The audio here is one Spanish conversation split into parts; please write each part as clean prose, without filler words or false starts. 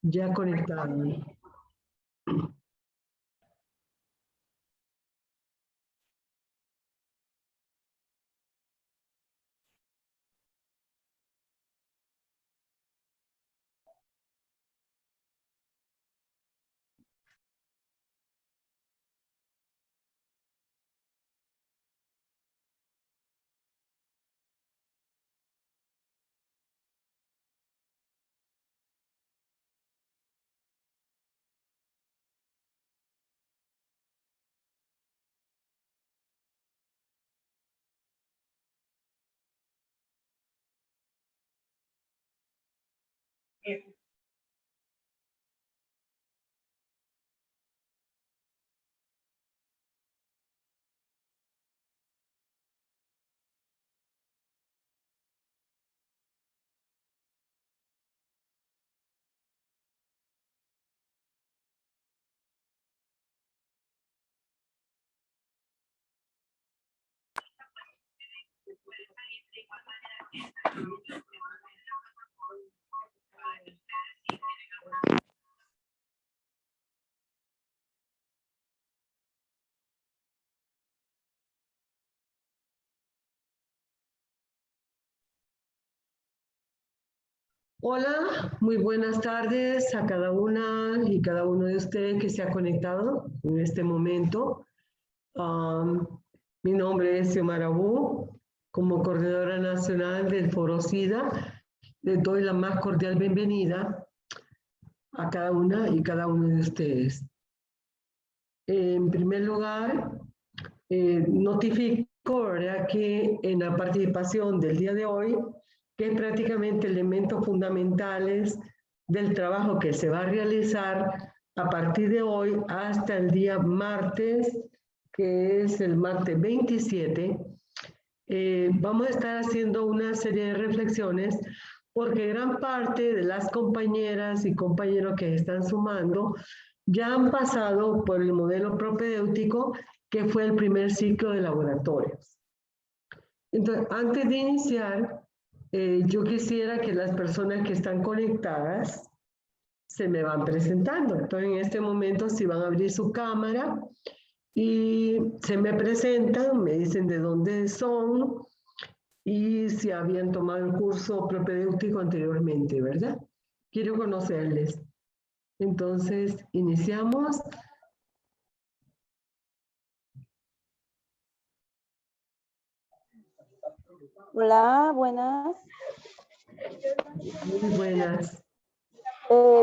Ya conectado. Hola, muy buenas tardes a cada una y cada uno de ustedes que se ha conectado en este momento. Um, Mi nombre es Xiomara Abu, como coordinadora nacional del Foro SIDA. Les doy la más cordial bienvenida a cada una y cada uno de ustedes. En primer lugar, notifico, ¿verdad?, que en la participación del día de hoy, que es prácticamente elementos fundamentales del trabajo que se va a realizar a partir de hoy hasta el día martes, que es el martes 27, vamos a estar haciendo una serie de reflexiones porque gran parte de las compañeras y compañeros que están sumando ya han pasado por el modelo propedéutico, que fue el primer ciclo de laboratorios. Entonces, antes de iniciar, yo quisiera que las personas que están conectadas se me van presentando. Entonces, en este momento, si van a abrir su cámara y se me presentan, me dicen de dónde son y si habían tomado el curso propedéutico anteriormente, ¿verdad? Quiero conocerles. Entonces, iniciamos. Hola, buenas. Muy buenas.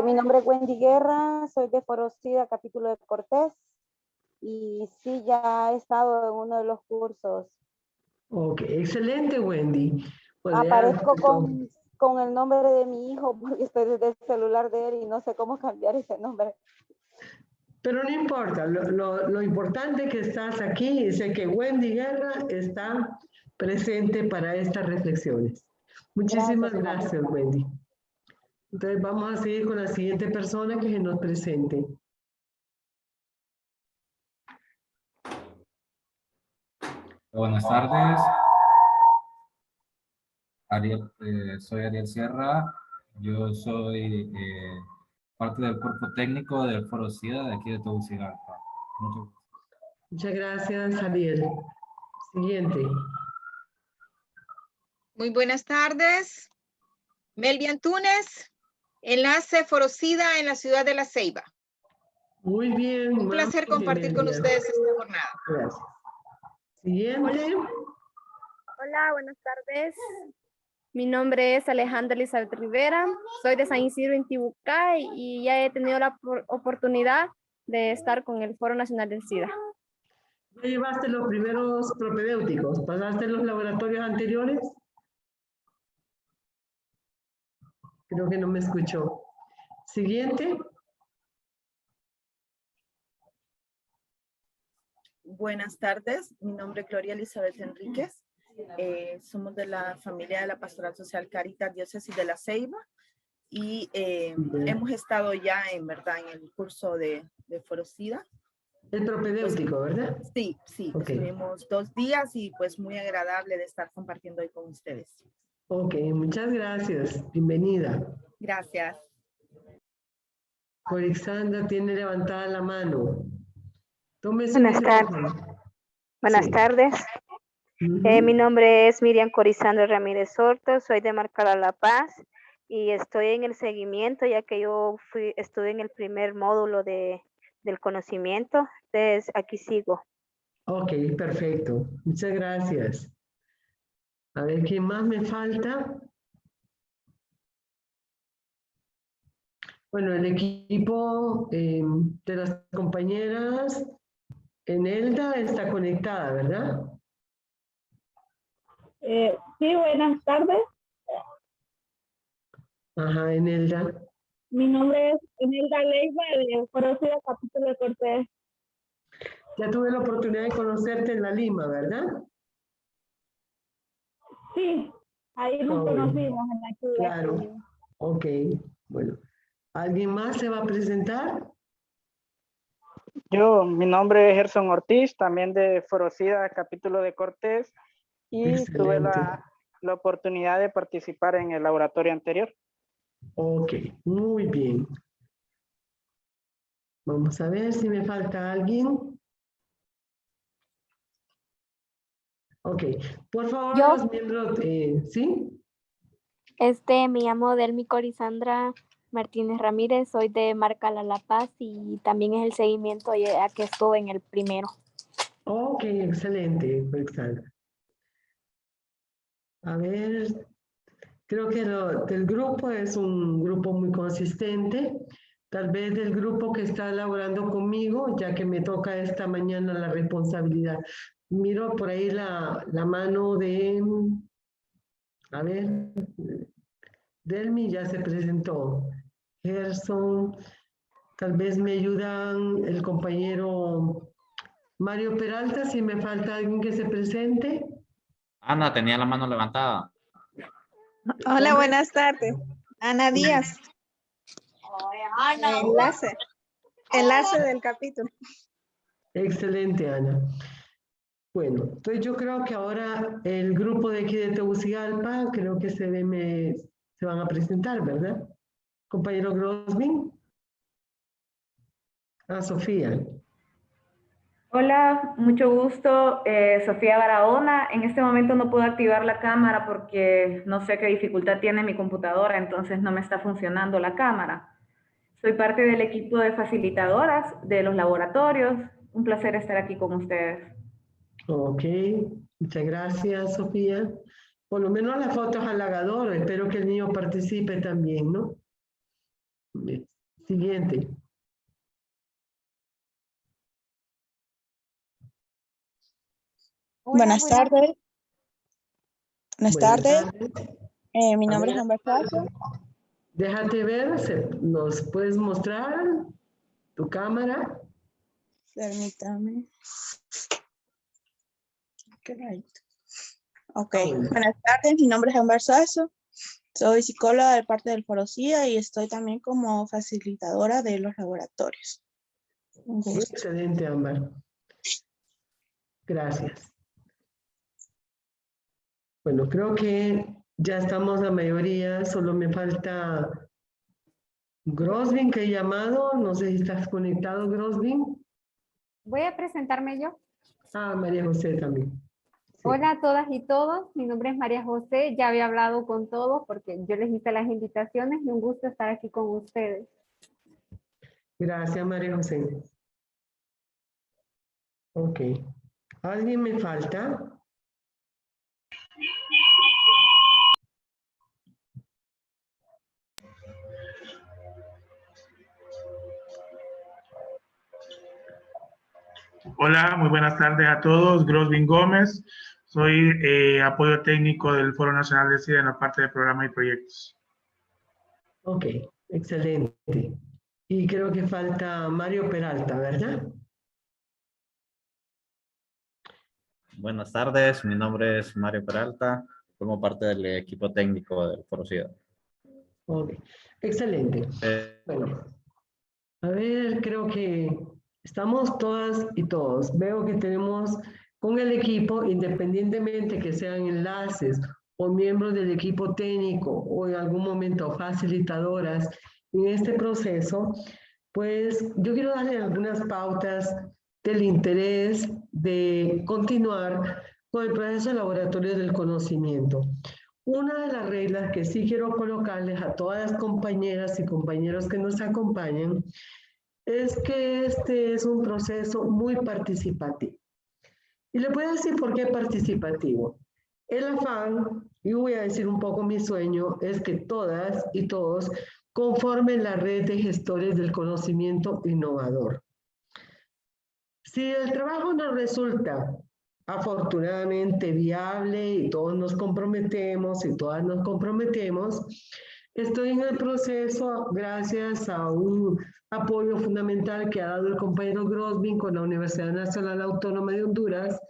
Mi nombre es Wendy Guerra, soy de Foro SIDA, capítulo de Cortés. Y sí, ya he estado en uno de los cursos. Ok, excelente, Wendy. Aparezco con el nombre de mi hijo porque estoy desde el celular de él y no sé cómo cambiar ese nombre. Pero no importa, lo importante es que estás aquí y sé que Wendy Guerra está presente para estas reflexiones. Muchísimas gracias, Wendy. Entonces vamos a seguir con la siguiente persona que se nos presente. Buenas tardes. Soy Ariel Sierra. Yo soy parte del cuerpo técnico del Foro SIDA de aquí de Tegucigalpa. Muchas gracias, Ariel. Siguiente. Muy buenas tardes. Melvia Antunes, enlace Foro SIDA en la ciudad de La Ceiba. Muy bien. Un placer compartir con ustedes esta jornada. Gracias. Siguiente. Hola, buenas tardes. Mi nombre es Alejandra Elizabeth Rivera, soy de San Isidro, Intibucá, y ya he tenido la oportunidad de estar con el Foro Nacional del SIDA. ¿Ya llevaste los primeros propedéuticos? ¿Pasaste los laboratorios anteriores? Creo que no me escuchó. Siguiente. Buenas tardes, mi nombre es Gloria Elizabeth Enríquez. Somos de la familia de la Pastoral Social Caritas Diócesis de La Ceiba y hemos estado ya en verdad en el curso de Foro SIDA. El propedéutico, pues, ¿verdad? Sí, okay. Estuvimos 2 días y pues muy agradable de estar compartiendo hoy con ustedes. Ok, muchas gracias. Bienvenida. Gracias. Corixandra tiene levantada la mano. Tome su Buenas micrófono. Buenas Sí. tardes. Ujú. Mi nombre es Miriam Corizandra Ramírez Horto, soy de Marcala La Paz y estoy en el seguimiento ya que yo estuve en el primer módulo del conocimiento, entonces aquí sigo. Ok, perfecto. Muchas gracias. A ver, ¿quién más me falta? Bueno, el equipo de las compañeras, Enelda está conectada, ¿verdad? Sí, buenas tardes. Ajá, Enelda. Mi nombre es Enelda Leiva, de Forocida, capítulo de Cortés. Ya tuve la oportunidad de conocerte en la Lima, ¿verdad? Sí, ahí nos Ah, bueno. conocimos en la actividad. Claro. Ok, bueno. ¿Alguien más se va a presentar? Mi nombre es Gerson Ortiz, también de Forocida, capítulo de Cortés, y tuve Excelente. la oportunidad de participar en el laboratorio anterior. Ok, muy bien. Vamos a ver si me falta alguien. Ok, por favor, Yo. los miembros, ¿sí? Me llamo Delmi Corizandra Martínez Ramírez, soy de Marcala La Paz y también es el seguimiento a que estuve en el primero. Ok, excelente, Alexandra. A ver, creo que del grupo es un grupo muy consistente. Tal vez del grupo que está elaborando conmigo, ya que me toca esta mañana la responsabilidad. Miro por ahí la mano de, a ver, Delmi ya se presentó. Gerson, tal vez me ayudan el compañero Mario Peralta, si me falta alguien que se presente. Ana tenía la mano levantada. Hola, buenas tardes. Ana Díaz. Enlace del capítulo. Excelente, Ana. Bueno, entonces yo creo que ahora el grupo de aquí de Tegucigalpa, creo que se van a presentar, ¿verdad? Compañero Grosvin. Sofía. Hola, mucho gusto, Sofía Barahona. En este momento no puedo activar la cámara porque no sé qué dificultad tiene mi computadora, entonces no me está funcionando la cámara. Soy parte del equipo de facilitadoras de los laboratorios. Un placer estar aquí con ustedes. Ok, muchas gracias, Sofía. Por lo menos la foto es halagadora. Espero que el niño participe también, ¿no? Siguiente. Buenas tardes. Buenas tardes. Mi A nombre es ver, Amber Sasso. déjate ver, ¿nos puedes mostrar tu cámara? Permítame. Ok, bueno. buenas tardes. Mi nombre es Amber Sasso. Soy psicóloga de parte del Forocida y estoy también como facilitadora de los laboratorios. Un gusto. Excelente, Ámbar. Gracias. Bueno, creo que ya estamos la mayoría, solo me falta Grosvin, que he llamado. No sé si estás conectado, Grosvin. Voy a presentarme yo. María José también. Sí. Hola a todas y todos, mi nombre es María José, ya había hablado con todos porque yo les hice las invitaciones y un gusto estar aquí con ustedes. Gracias, María José. Ok. ¿Alguien me falta? Hola, muy buenas tardes a todos. Grosvin Gómez. Soy apoyo técnico del Foro Nacional de SIDA en la parte de programas y proyectos. Ok, excelente. Y creo que falta Mario Peralta, ¿verdad? Buenas tardes, mi nombre es Mario Peralta, formo parte del equipo técnico del Forocida. Ok, excelente. Bueno, a ver, creo que estamos todas y todos. Veo que tenemos con el equipo, independientemente que sean enlaces o miembros del equipo técnico o en algún momento facilitadoras en este proceso, pues yo quiero darle algunas pautas del interés de continuar con el proceso de laboratorio del conocimiento. Una de las reglas que sí quiero colocarles a todas las compañeras y compañeros que nos acompañan es que este es un proceso muy participativo. Y le voy a decir por qué participativo. El afán, y voy a decir un poco mi sueño, es que todas y todos conformen la red de gestores del conocimiento innovador. Si el trabajo nos resulta afortunadamente viable y todos nos comprometemos y todas nos comprometemos, estoy en el proceso gracias a un apoyo fundamental que ha dado el compañero Grosvin con la Universidad Nacional Autónoma de Honduras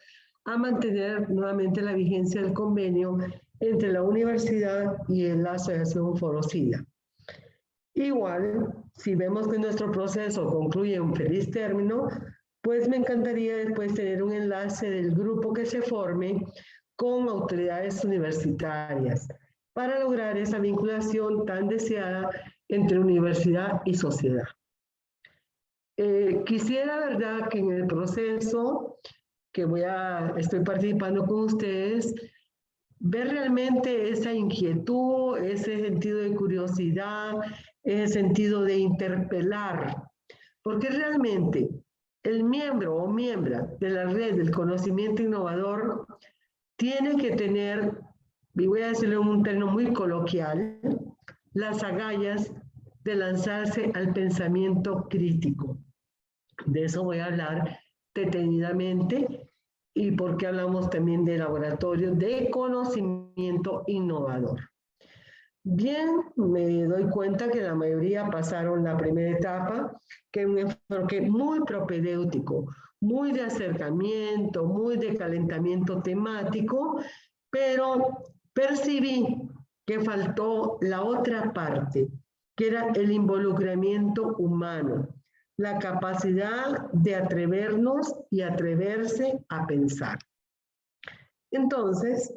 a mantener nuevamente la vigencia del convenio entre la universidad y la Asociación Forosida. Igual, si vemos que nuestro proceso concluye en un feliz término, pues me encantaría después tener un enlace del grupo que se forme con autoridades universitarias para lograr esa vinculación tan deseada entre universidad y sociedad. Quisiera, verdad, que en el proceso que estoy participando con ustedes, ver realmente esa inquietud, ese sentido de curiosidad, ese sentido de interpelar, porque realmente el miembro o miembra de la red del conocimiento innovador tiene que tener, y voy a decirlo en un término muy coloquial, las agallas de lanzarse al pensamiento crítico. De eso voy a hablar detenidamente y porque hablamos también de laboratorio de conocimiento innovador. Bien, me doy cuenta que la mayoría pasaron la primera etapa, que es un enfoque muy propedéutico, muy de acercamiento, muy de calentamiento temático, pero percibí que faltó la otra parte, que era el involucramiento humano, la capacidad de atrevernos y atreverse a pensar. Entonces,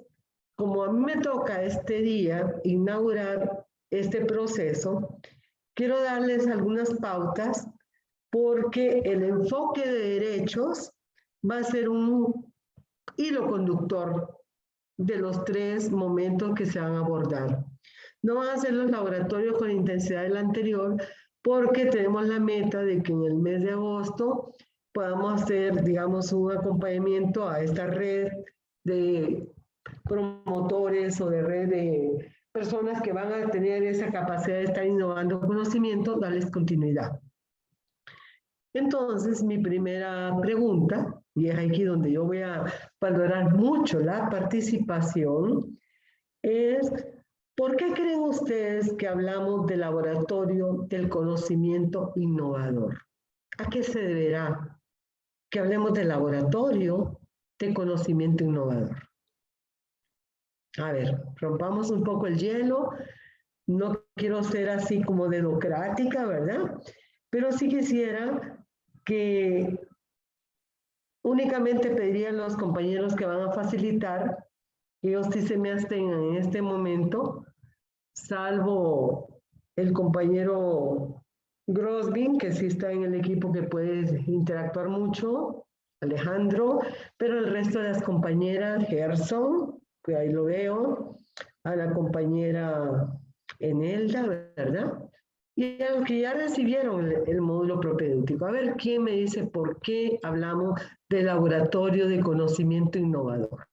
como a mí me toca este día inaugurar este proceso, quiero darles algunas pautas porque el enfoque de derechos va a ser un hilo conductor de los 3 momentos que se van a abordar. No van a ser los laboratorios con intensidad del anterior porque tenemos la meta de que en el mes de agosto podamos hacer, digamos, un acompañamiento a esta red de promotores o de red de personas que van a tener esa capacidad de estar innovando conocimiento, darles continuidad. Entonces, mi primera pregunta, y es aquí donde yo voy a valorar mucho la participación, es ¿por qué creen ustedes que hablamos de laboratorio del conocimiento innovador? ¿A qué se deberá que hablemos de laboratorio de conocimiento innovador? A ver, rompamos un poco el hielo. No quiero ser así como dedocrática, ¿verdad? Pero sí quisiera que únicamente pediría a los compañeros que van a facilitar que ellos sí se me abstengan en este momento, salvo el compañero Grosvin, que sí está en el equipo que puede interactuar mucho, Alejandro, pero el resto de las compañeras, Gerson, que ahí lo veo, a la compañera Enelda, ¿verdad? Y a los que ya recibieron el módulo propedéutico. A ver, ¿quién me dice por qué hablamos de laboratorio de conocimiento innovador?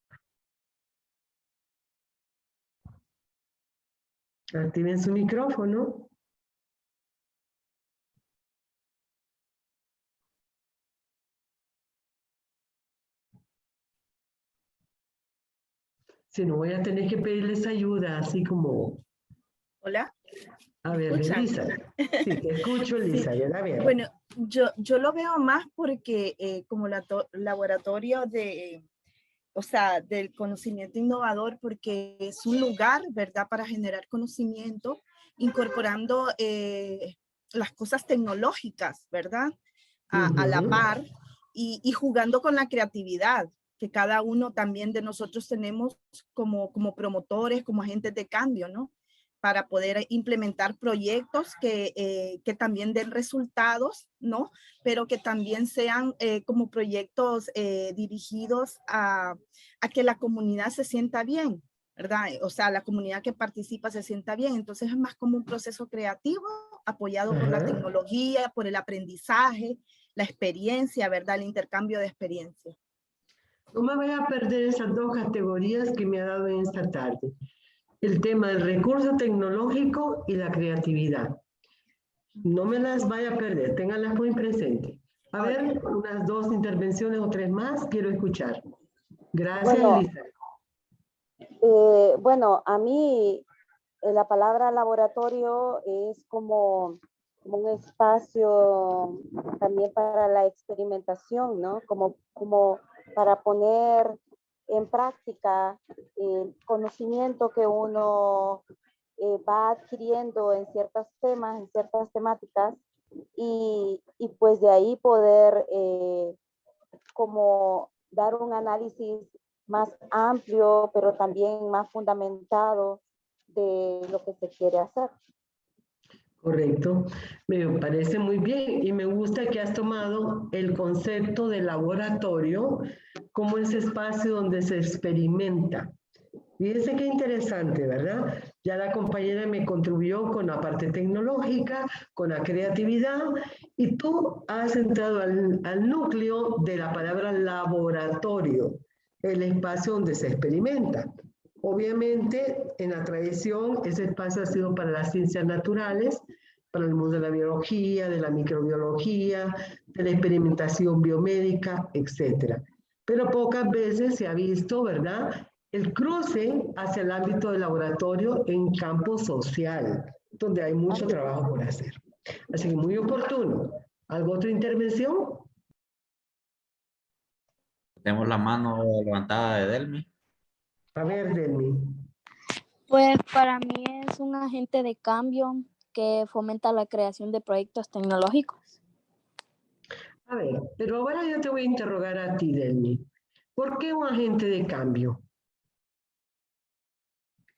Activen su micrófono. Si no, voy a tener que pedirles ayuda, así como... Hola. A ver, Elisa. Sí, te escucho, Elisa. Sí. A ver. Bueno, yo lo veo más porque como laboratorio de, o sea, del conocimiento innovador, porque es un lugar, ¿verdad?, para generar conocimiento, incorporando las cosas tecnológicas, ¿verdad?, a la par y jugando con la creatividad que cada uno también de nosotros tenemos como promotores, como agentes de cambio, ¿no? para poder implementar proyectos que también den resultados, ¿no? Pero que también sean como proyectos dirigidos a que la comunidad se sienta bien, ¿verdad? O sea, la comunidad que participa se sienta bien. Entonces es más como un proceso creativo apoyado por la tecnología, por el aprendizaje, la experiencia, ¿verdad? El intercambio de experiencia. No me voy a perder esas dos categorías que me ha dado en esta tarde. El tema del recurso tecnológico y la creatividad. No me las vaya a perder, ténganlas muy presentes. A ver, unas 2 intervenciones o 3 más, quiero escuchar. Gracias, Bueno, Elisa. Bueno, a mí la palabra laboratorio es como un espacio también para la experimentación, ¿no? Como para poner en práctica el conocimiento que uno va adquiriendo en ciertos temas, en ciertas temáticas, y pues de ahí poder como dar un análisis más amplio, pero también más fundamentado de lo que se quiere hacer. Correcto, me parece muy bien y me gusta que has tomado el concepto de laboratorio como ese espacio donde se experimenta. Fíjense qué interesante, ¿verdad? Ya la compañera me contribuyó con la parte tecnológica, con la creatividad, y tú has entrado al núcleo de la palabra laboratorio, el espacio donde se experimenta. Obviamente, en la tradición, ese espacio ha sido para las ciencias naturales, para el mundo de la biología, de la microbiología, de la experimentación biomédica, etc. Pero pocas veces se ha visto, ¿verdad?, el cruce hacia el ámbito del laboratorio en campo social, donde hay mucho trabajo por hacer. Así que muy oportuno. ¿Alguna otra intervención? Tenemos la mano levantada de Delmi. A ver, Delmi. Pues para mí es un agente de cambio que fomenta la creación de proyectos tecnológicos. A ver, pero ahora yo te voy a interrogar a ti, Delmi. ¿Por qué un agente de cambio?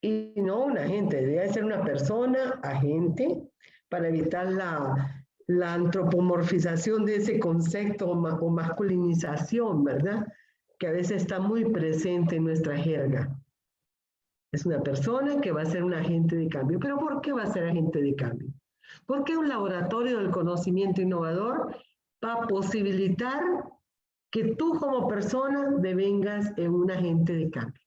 Y no un agente, debe ser una persona, agente, para evitar la antropomorfización de ese concepto o masculinización, ¿verdad? Que a veces está muy presente en nuestra jerga. Es una persona que va a ser un agente de cambio. ¿Pero por qué va a ser agente de cambio? Porque un laboratorio del conocimiento innovador va a posibilitar que tú como persona devengas en un agente de cambio.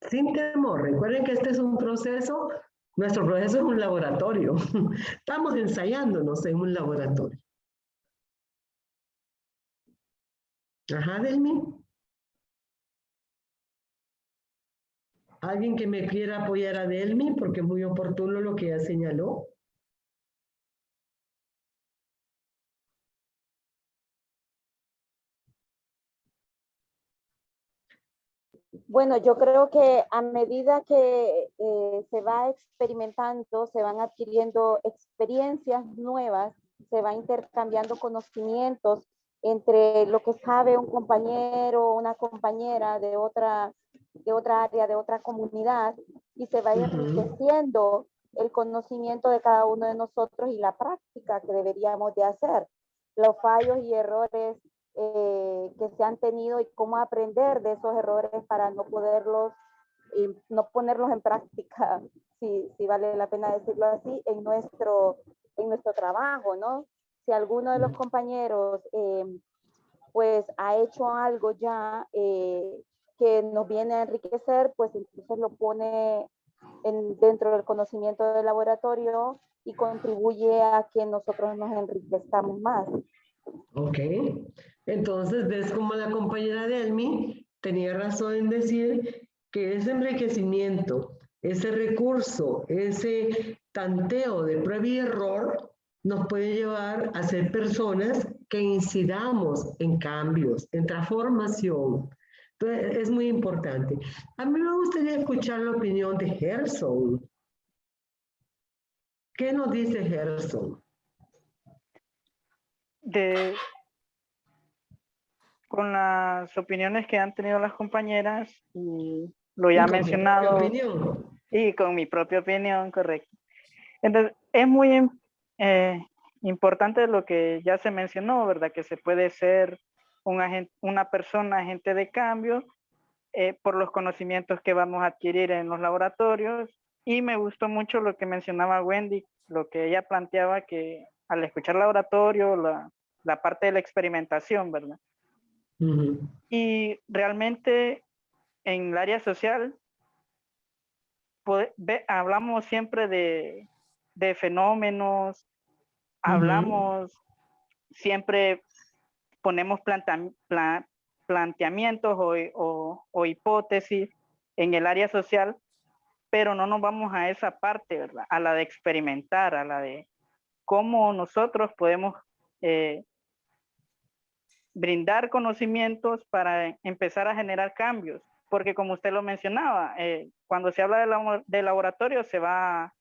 Sin temor, recuerden que este es un proceso, nuestro proceso es un laboratorio. Estamos ensayándonos en un laboratorio. Ajá, Delmi. ¿Alguien que me quiera apoyar a Delmi? Porque es muy oportuno lo que ella señaló. Bueno, yo creo que a medida que se va experimentando, se van adquiriendo experiencias nuevas, se va intercambiando conocimientos entre lo que sabe un compañero o una compañera de otra área, de otra comunidad, y se va enriqueciendo el conocimiento de cada uno de nosotros y la práctica que deberíamos de hacer. Los fallos y errores que se han tenido y cómo aprender de esos errores para no ponerlos en práctica, si vale la pena decirlo así, en nuestro trabajo, ¿no? Si alguno de los compañeros pues ha hecho algo ya que nos viene a enriquecer, pues entonces lo pone dentro del conocimiento del laboratorio y contribuye a que nosotros nos enriquezcamos más. Ok, entonces ves como la compañera Delmi tenía razón en decir que ese enriquecimiento, ese recurso, ese tanteo de prueba y error nos puede llevar a ser personas que incidamos en cambios, en transformación. Entonces es muy importante. A mí me gustaría escuchar la opinión de Gerson. ¿Qué nos dice Gerson? con las opiniones que han tenido las compañeras y lo ya mencionado. Y con mi propia opinión, correcto. Entonces, es muy importante lo que ya se mencionó, ¿verdad? Que se puede ser una persona agente de cambio por los conocimientos que vamos a adquirir en los laboratorios. Y me gustó mucho lo que mencionaba Wendy, lo que ella planteaba, que al escuchar laboratorio, la parte de la experimentación, ¿verdad? Y realmente en el área social hablamos siempre de fenómenos, hablamos, siempre ponemos planteamientos o hipótesis en el área social, pero no nos vamos a esa parte, ¿verdad? A la de experimentar, a la de cómo nosotros podemos brindar conocimientos para empezar a generar cambios. Porque como usted lo mencionaba, cuando se habla de laboratorio se va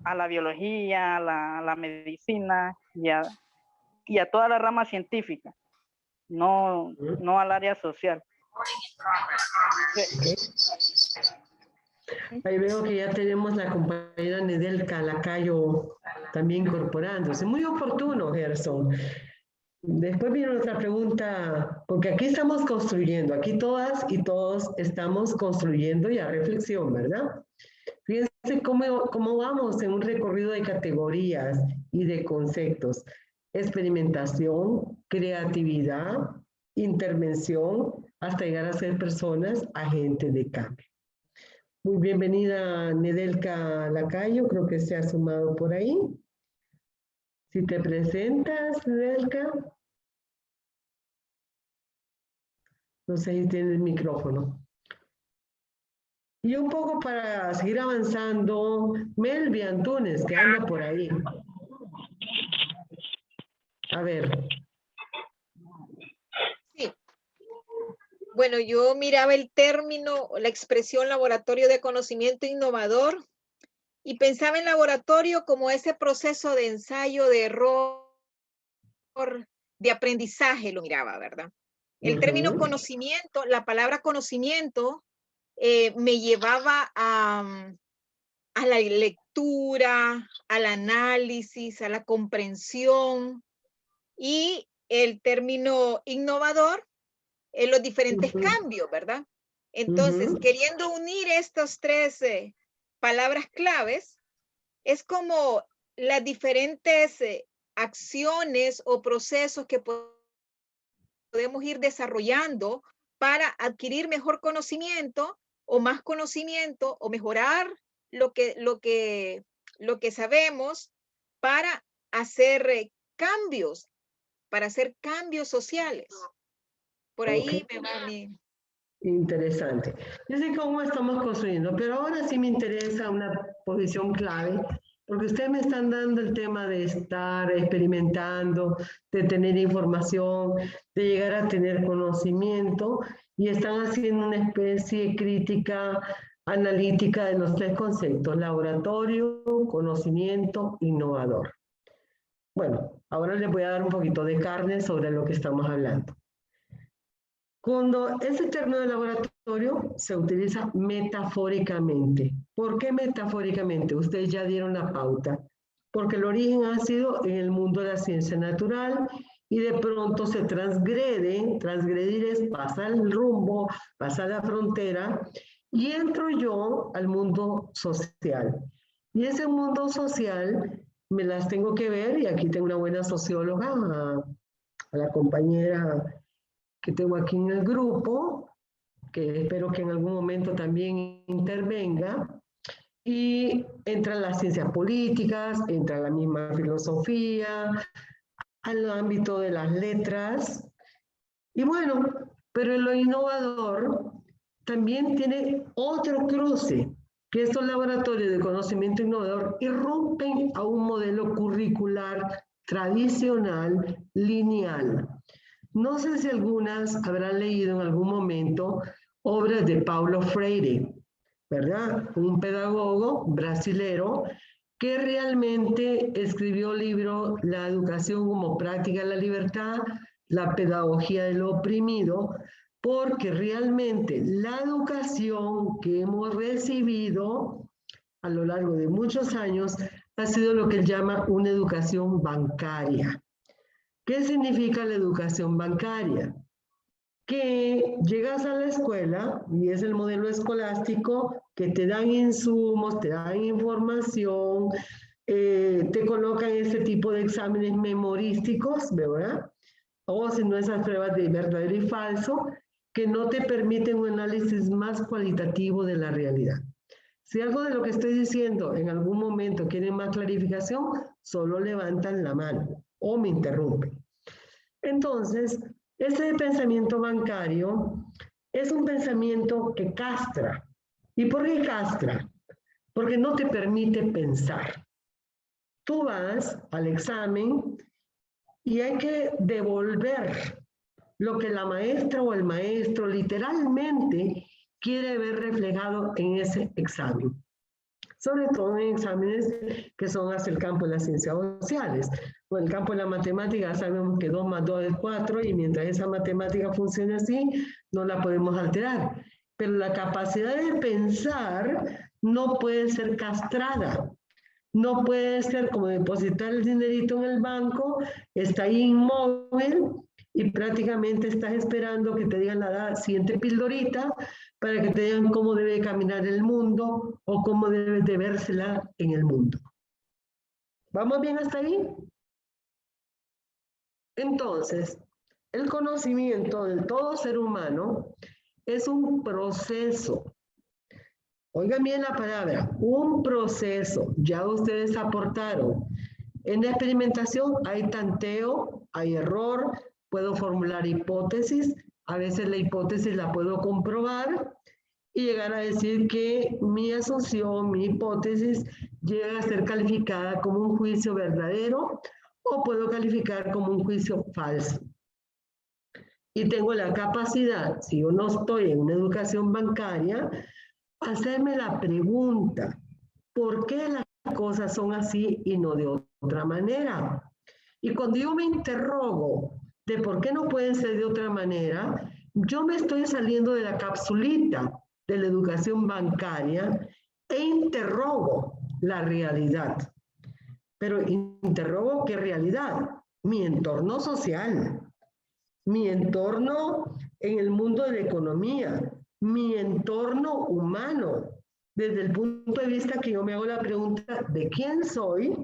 a la biología, a la medicina y a toda la rama científica, no al área social. Ahí veo que ya tenemos la compañera Nedelka Lacayo también incorporándose. Muy oportuno, Gerson. Después viene otra pregunta, porque aquí estamos construyendo, aquí todas y todos estamos construyendo ya reflexión, ¿verdad? Fíjense cómo vamos en un recorrido de categorías y de conceptos. Experimentación, creatividad, intervención, hasta llegar a ser personas agentes de cambio. Muy bienvenida, Nedelka Lacayo, creo que se ha sumado por ahí. Si te presentas, Nedelka. No sé si tiene el micrófono. Y un poco para seguir avanzando, Melvi Antunes, que anda por ahí. A ver. Sí. Bueno, yo miraba el término, la expresión laboratorio de conocimiento innovador y pensaba en laboratorio como ese proceso de ensayo, de error, de aprendizaje, lo miraba, ¿verdad? El término conocimiento, la palabra conocimiento me llevaba a la lectura, al análisis, a la comprensión, y el término innovador en los diferentes cambios, ¿verdad? Entonces, queriendo unir estas tres palabras claves, es como las diferentes acciones o procesos que podemos ir desarrollando para adquirir mejor conocimiento o más conocimiento o mejorar lo que sabemos para hacer cambios, para hacer cambios sociales. Por ahí me va mi... Interesante. Yo sé cómo estamos construyendo, pero ahora sí me interesa una posición clave, porque ustedes me están dando el tema de estar experimentando, de tener información, de llegar a tener conocimiento, y están haciendo una especie de crítica analítica de los tres conceptos: laboratorio, conocimiento, innovador. Bueno, ahora les voy a dar un poquito de carne sobre lo que estamos hablando. Cuando ese término de laboratorio se utiliza metafóricamente. ¿Por qué metafóricamente? Ustedes ya dieron la pauta. Porque el origen ha sido en el mundo de la ciencia natural y de pronto se transgrede, transgredir es pasar el rumbo, pasar la frontera, y entro yo al mundo social. Y ese mundo social me las tengo que ver, y aquí tengo una buena socióloga, a la compañera que tengo aquí en el grupo, que espero que en algún momento también intervenga, y entran las ciencias políticas, entra la misma filosofía, al ámbito de las letras, y bueno, pero en lo innovador también tiene otro cruce, que estos laboratorios de conocimiento innovador irrumpen a un modelo curricular tradicional, lineal. No sé si algunas habrán leído en algún momento obras de Paulo Freire, ¿verdad? Un pedagogo brasilero que realmente escribió libros La educación como práctica de la libertad, la pedagogía del oprimido, porque realmente la educación que hemos recibido a lo largo de muchos años ha sido lo que él llama una educación bancaria. ¿Qué significa la educación bancaria? Que llegas a la escuela, y es el modelo escolástico, que te dan insumos, te dan información, te colocan este tipo de exámenes memorísticos, ¿verdad? O si no, esas pruebas de verdadero y falso, que no te permiten un análisis más cualitativo de la realidad. Si algo de lo que estoy diciendo en algún momento quieren más clarificación, solo levantan la mano o me interrumpen. Entonces, ese pensamiento bancario es un pensamiento que castra. ¿Y por qué castra? Porque no te permite pensar. Tú vas al examen y hay que devolver lo que la maestra o el maestro literalmente quiere ver reflejado en ese examen. Sobre todo en exámenes que son hacia el campo de las ciencias sociales. O en el campo de la matemática sabemos que 2 más 2 es 4 y mientras esa matemática funcione así, no la podemos alterar. Pero la capacidad de pensar no puede ser castrada. No puede ser como depositar el dinerito en el banco, está ahí inmóvil y prácticamente estás esperando que te digan la siguiente pildorita para que te digan cómo debe caminar el mundo o cómo debe de vérsela en el mundo. ¿Vamos bien hasta ahí? Entonces, el conocimiento de todo ser humano es un proceso. Oigan bien la palabra, un proceso. Ya ustedes aportaron. En la experimentación hay tanteo, hay error, puedo formular hipótesis, a veces la hipótesis la puedo comprobar y llegar a decir que mi asunción, mi hipótesis, llega a ser calificada como un juicio verdadero o puedo calificar como un juicio falso. Y tengo la capacidad, si yo no estoy en una educación bancaria, hacerme la pregunta, ¿por qué las cosas son así y no de otra manera? Y cuando yo me interrogo de por qué no pueden ser de otra manera, yo me estoy saliendo de la capsulita de la educación bancaria e interrogo la realidad. Pero interrogo qué realidad, mi entorno social, mi entorno en el mundo de la economía, mi entorno humano, desde el punto de vista que yo me hago la pregunta de quién soy,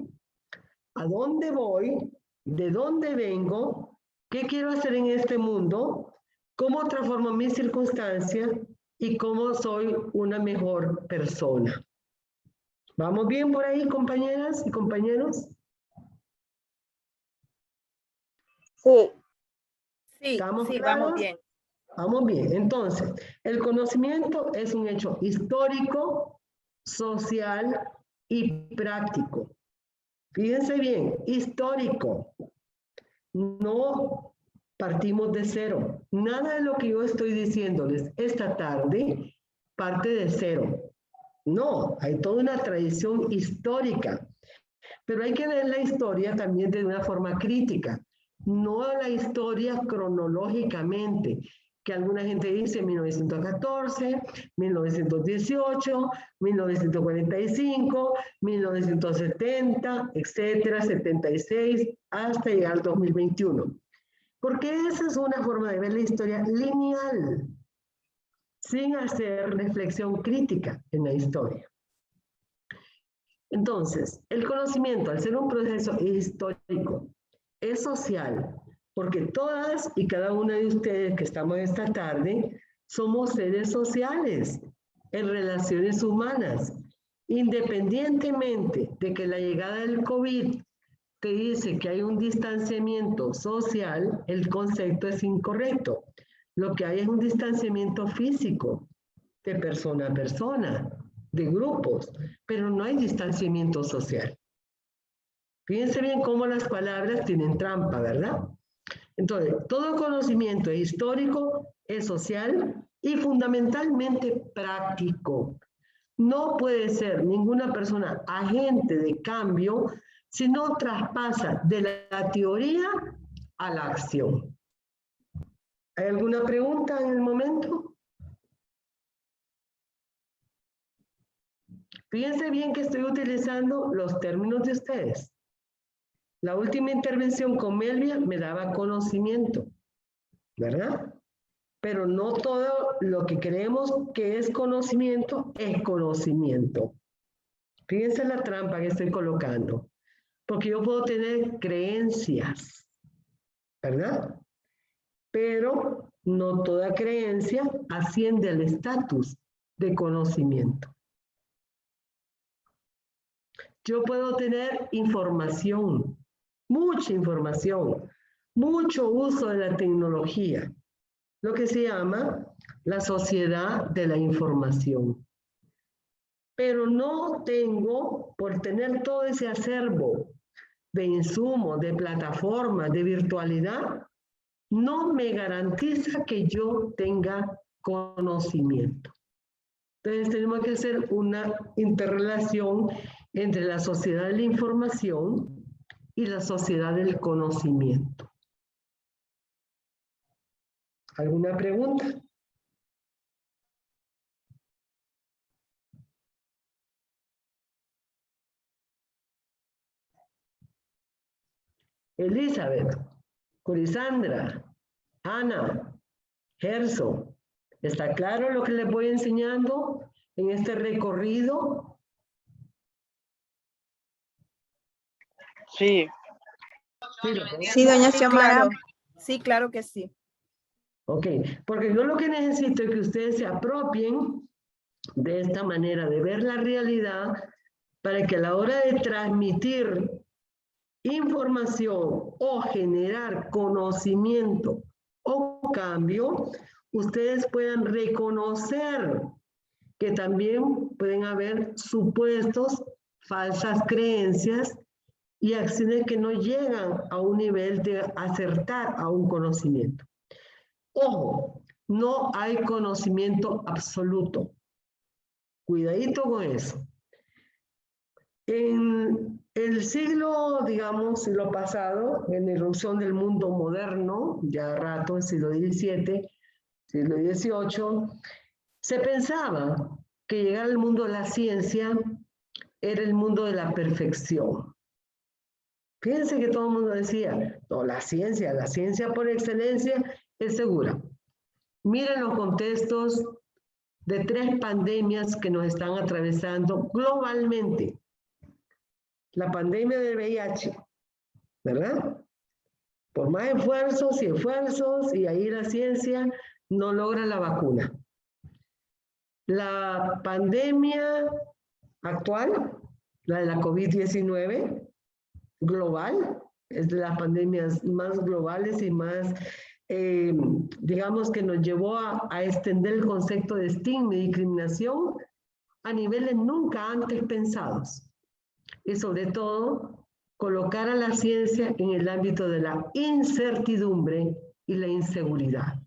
a dónde voy, de dónde vengo, qué quiero hacer en este mundo, cómo transformo mis circunstancias y cómo soy una mejor persona. ¿Vamos bien por ahí, compañeras y compañeros? Sí. Sí, ¿Estamos sí, claros? vamos bien. Vamos bien. Entonces, el conocimiento es un hecho histórico, social y práctico. Fíjense bien, histórico. No partimos de cero. Nada de lo que yo estoy diciéndoles esta tarde parte de cero. No, hay toda una tradición histórica. Pero hay que ver la historia también de una forma crítica. No la historia cronológicamente, que alguna gente dice 1914, 1918, 1945, 1970, etcétera, 76, hasta llegar al 2021. Porque esa es una forma de ver la historia lineal, sin hacer reflexión crítica en la historia. Entonces, el conocimiento, al ser un proceso histórico, es social, porque todas y cada una de ustedes que estamos esta tarde somos seres sociales en relaciones humanas, independientemente de que la llegada del COVID te dice que hay un distanciamiento social, el concepto es incorrecto. Lo que hay es un distanciamiento físico de persona a persona, de grupos, pero no hay distanciamiento social. Fíjense bien cómo las palabras tienen trampa, ¿verdad? Entonces, todo conocimiento es histórico, es social y fundamentalmente práctico. No puede ser ninguna persona agente de cambio si no traspasa de la teoría a la acción. ¿Hay alguna pregunta en el momento? Fíjense bien que estoy utilizando los términos de ustedes. La última intervención con Melvia me daba conocimiento, ¿verdad? Pero no todo lo que creemos que es conocimiento. Fíjense la trampa que estoy colocando. Porque yo puedo tener creencias, ¿verdad? Pero no toda creencia asciende al estatus de conocimiento. Yo puedo tener información, mucha información, mucho uso de la tecnología, lo que se llama la sociedad de la información. Pero no tengo, por tener todo ese acervo de insumos, de plataformas, de virtualidad, no me garantiza que yo tenga conocimiento. Entonces tenemos que hacer una interrelación entre la sociedad de la información y la sociedad del conocimiento. ¿Alguna pregunta? Elizabeth, Corisandra, Ana, Gerso, ¿está claro lo que les voy enseñando en este recorrido? Sí. Sí, doña Xiomara. Sí, claro que sí. Ok, porque yo lo que necesito es que ustedes se apropien de esta manera de ver la realidad para que a la hora de transmitir información o generar conocimiento o cambio, ustedes puedan reconocer que también pueden haber supuestos, falsas creencias y acciones que no llegan a un nivel de acertar a un conocimiento. Ojo, no hay conocimiento absoluto. Cuidadito con eso. En el siglo, digamos, siglo pasado, en la irrupción del mundo moderno, ya rato, el siglo XVII, siglo XVIII, se pensaba que llegar al mundo de la ciencia era el mundo de la perfección. Fíjense que todo el mundo decía, no, la ciencia por excelencia es segura. Miren los contextos de 3 pandemias que nos están atravesando globalmente. La pandemia del VIH, ¿verdad? Por más esfuerzos, y ahí la ciencia no logra la vacuna. La pandemia actual, la de la COVID-19, global, es de las pandemias más globales y más, digamos, que nos llevó a extender el concepto de estigma y discriminación a niveles nunca antes pensados. Y sobre todo, colocar a la ciencia en el ámbito de la incertidumbre y la inseguridad.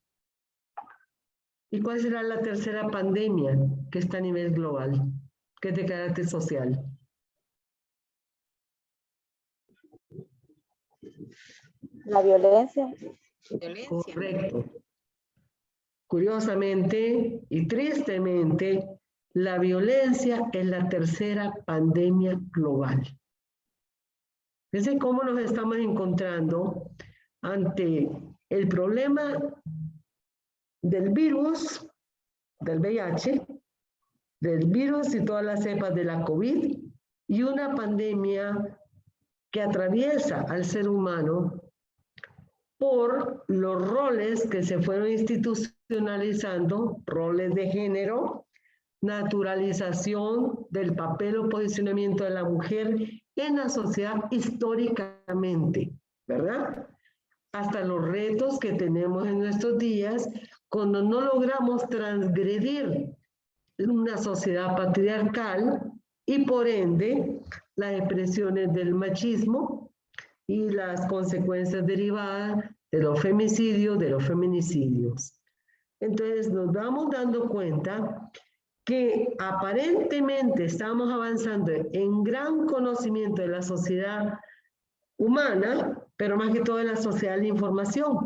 ¿Y cuál será la tercera pandemia que está a nivel global, que es de carácter social? La violencia. Correcto. Curiosamente y tristemente, la violencia es la tercera pandemia global. Fíjense cómo nos estamos encontrando ante el problema del virus, del VIH, del virus y todas las cepas de la COVID, y una pandemia que atraviesa al ser humano por los roles que se fueron institucionalizando, roles de género, naturalización del papel o posicionamiento de la mujer en la sociedad históricamente, ¿verdad? Hasta los retos que tenemos en nuestros días cuando no logramos transgredir una sociedad patriarcal y por ende las expresiones del machismo y las consecuencias derivadas de los femicidios, de los feminicidios. Entonces nos vamos dando cuenta que aparentemente estamos avanzando en gran conocimiento de la sociedad humana, pero más que todo en la sociedad de la información,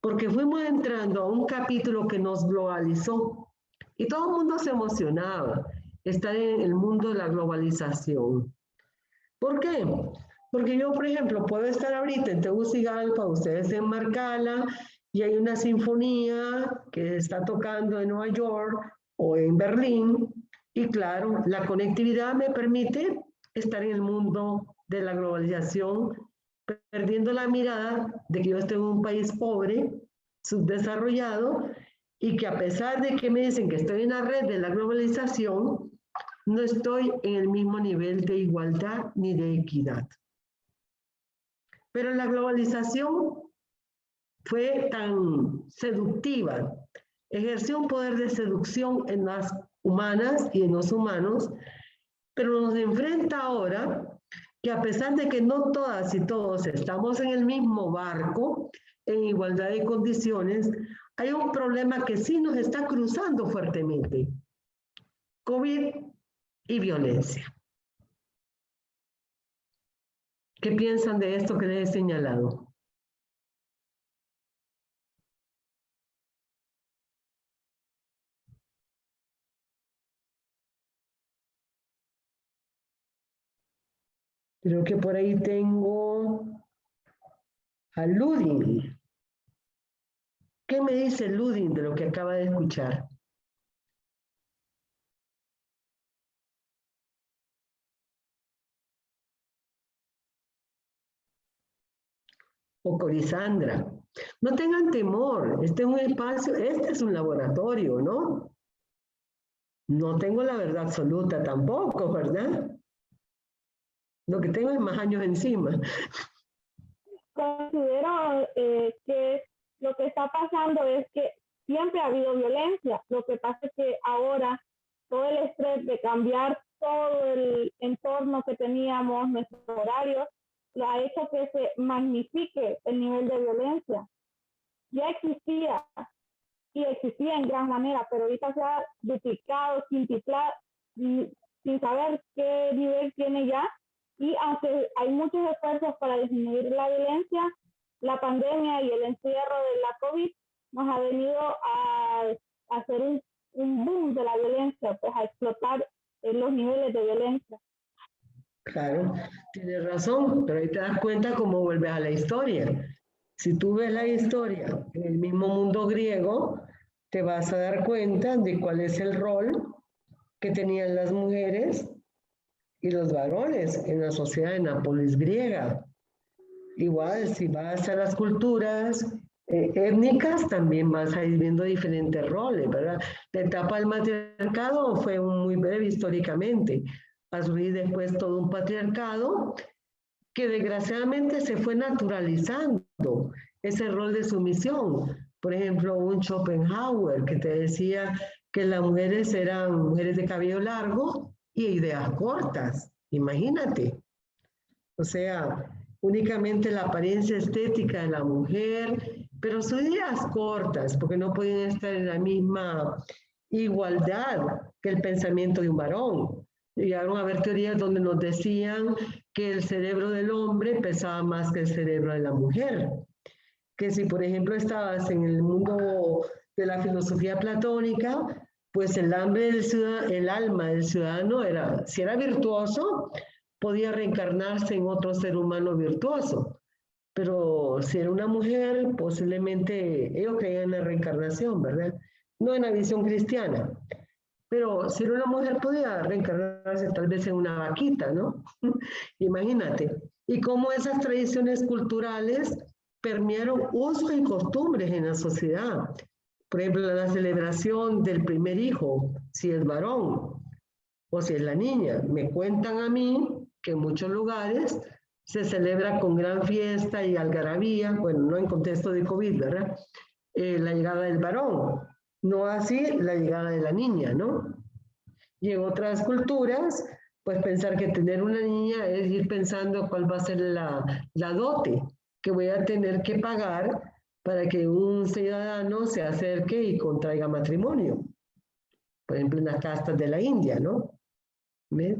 porque fuimos entrando a un capítulo que nos globalizó y todo el mundo se emocionaba estar en el mundo de la globalización. ¿Por qué? Porque yo, por ejemplo, puedo estar ahorita en Tegucigalpa, ustedes en Marcala, y hay una sinfonía que está tocando en Nueva York o en Berlín, y claro, la conectividad me permite estar en el mundo de la globalización, perdiendo la mirada de que yo estoy en un país pobre, subdesarrollado, y que a pesar de que me dicen que estoy en la red de la globalización, no estoy en el mismo nivel de igualdad ni de equidad. Pero la globalización fue tan seductiva, ejerció un poder de seducción en las humanas y en los humanos, pero nos enfrenta ahora que a pesar de que no todas y todos estamos en el mismo barco, en igualdad de condiciones, hay un problema que sí nos está cruzando fuertemente: COVID y violencia. ¿Qué piensan de esto que les he señalado? Creo que por ahí tengo a Ludin. ¿Qué me dice Ludin de lo que acaba de escuchar? O Corisandra. No tengan temor, este es un espacio, este es un laboratorio, ¿no? No tengo la verdad absoluta tampoco, ¿verdad? Lo que tengo es más años encima. Considero que lo que está pasando es que siempre ha habido violencia. Lo que pasa es que ahora todo el estrés de cambiar todo el entorno que teníamos, nuestros horarios, lo ha hecho que se magnifique el nivel de violencia. Ya existía, y existía en gran manera, pero ahorita se ha duplicado, quintuplicado, sin saber qué nivel tiene ya. Y aunque hay muchos esfuerzos para disminuir la violencia, la pandemia y el encierro de la COVID nos ha venido a hacer un boom de la violencia, pues a explotar los niveles de violencia. Claro, tienes razón, pero ahí te das cuenta cómo vuelves a la historia. Si tú ves la historia en el mismo mundo griego, te vas a dar cuenta de cuál es el rol que tenían las mujeres y los varones en la sociedad de Nápoles griega. Igual, si vas a las culturas étnicas, también vas a ir viendo diferentes roles, ¿verdad? La etapa del matriarcado fue muy breve históricamente. A surgir después todo un patriarcado que desgraciadamente se fue naturalizando ese rol de sumisión. Por ejemplo, un Schopenhauer que te decía que las mujeres eran mujeres de cabello largo y ideas cortas, imagínate. O sea, únicamente la apariencia estética de la mujer, pero sus ideas cortas, porque no podían estar en la misma igualdad que el pensamiento de un varón. Llegaron a haber teorías donde nos decían que el cerebro del hombre pesaba más que el cerebro de la mujer. Que si, por ejemplo, estabas en el mundo de la filosofía platónica, pues el alma del ciudadano era, si era virtuoso, podía reencarnarse en otro ser humano virtuoso. Pero si era una mujer, posiblemente ellos creían en la reencarnación, ¿verdad? No en la visión cristiana. Pero si era una mujer podía reencarnarse tal vez en una vaquita, ¿no? Imagínate. Y cómo esas tradiciones culturales permearon usos y costumbres en la sociedad. Por ejemplo, la celebración del primer hijo, si es varón o si es la niña. Me cuentan a mí que en muchos lugares se celebra con gran fiesta y algarabía, bueno, no en contexto de COVID, ¿verdad? La llegada del varón. No así la llegada de la niña, ¿no? Y en otras culturas, pues pensar que tener una niña es ir pensando cuál va a ser la dote que voy a tener que pagar para que un ciudadano se acerque y contraiga matrimonio. Por ejemplo, en las castas de la India, ¿no? ¿Ves?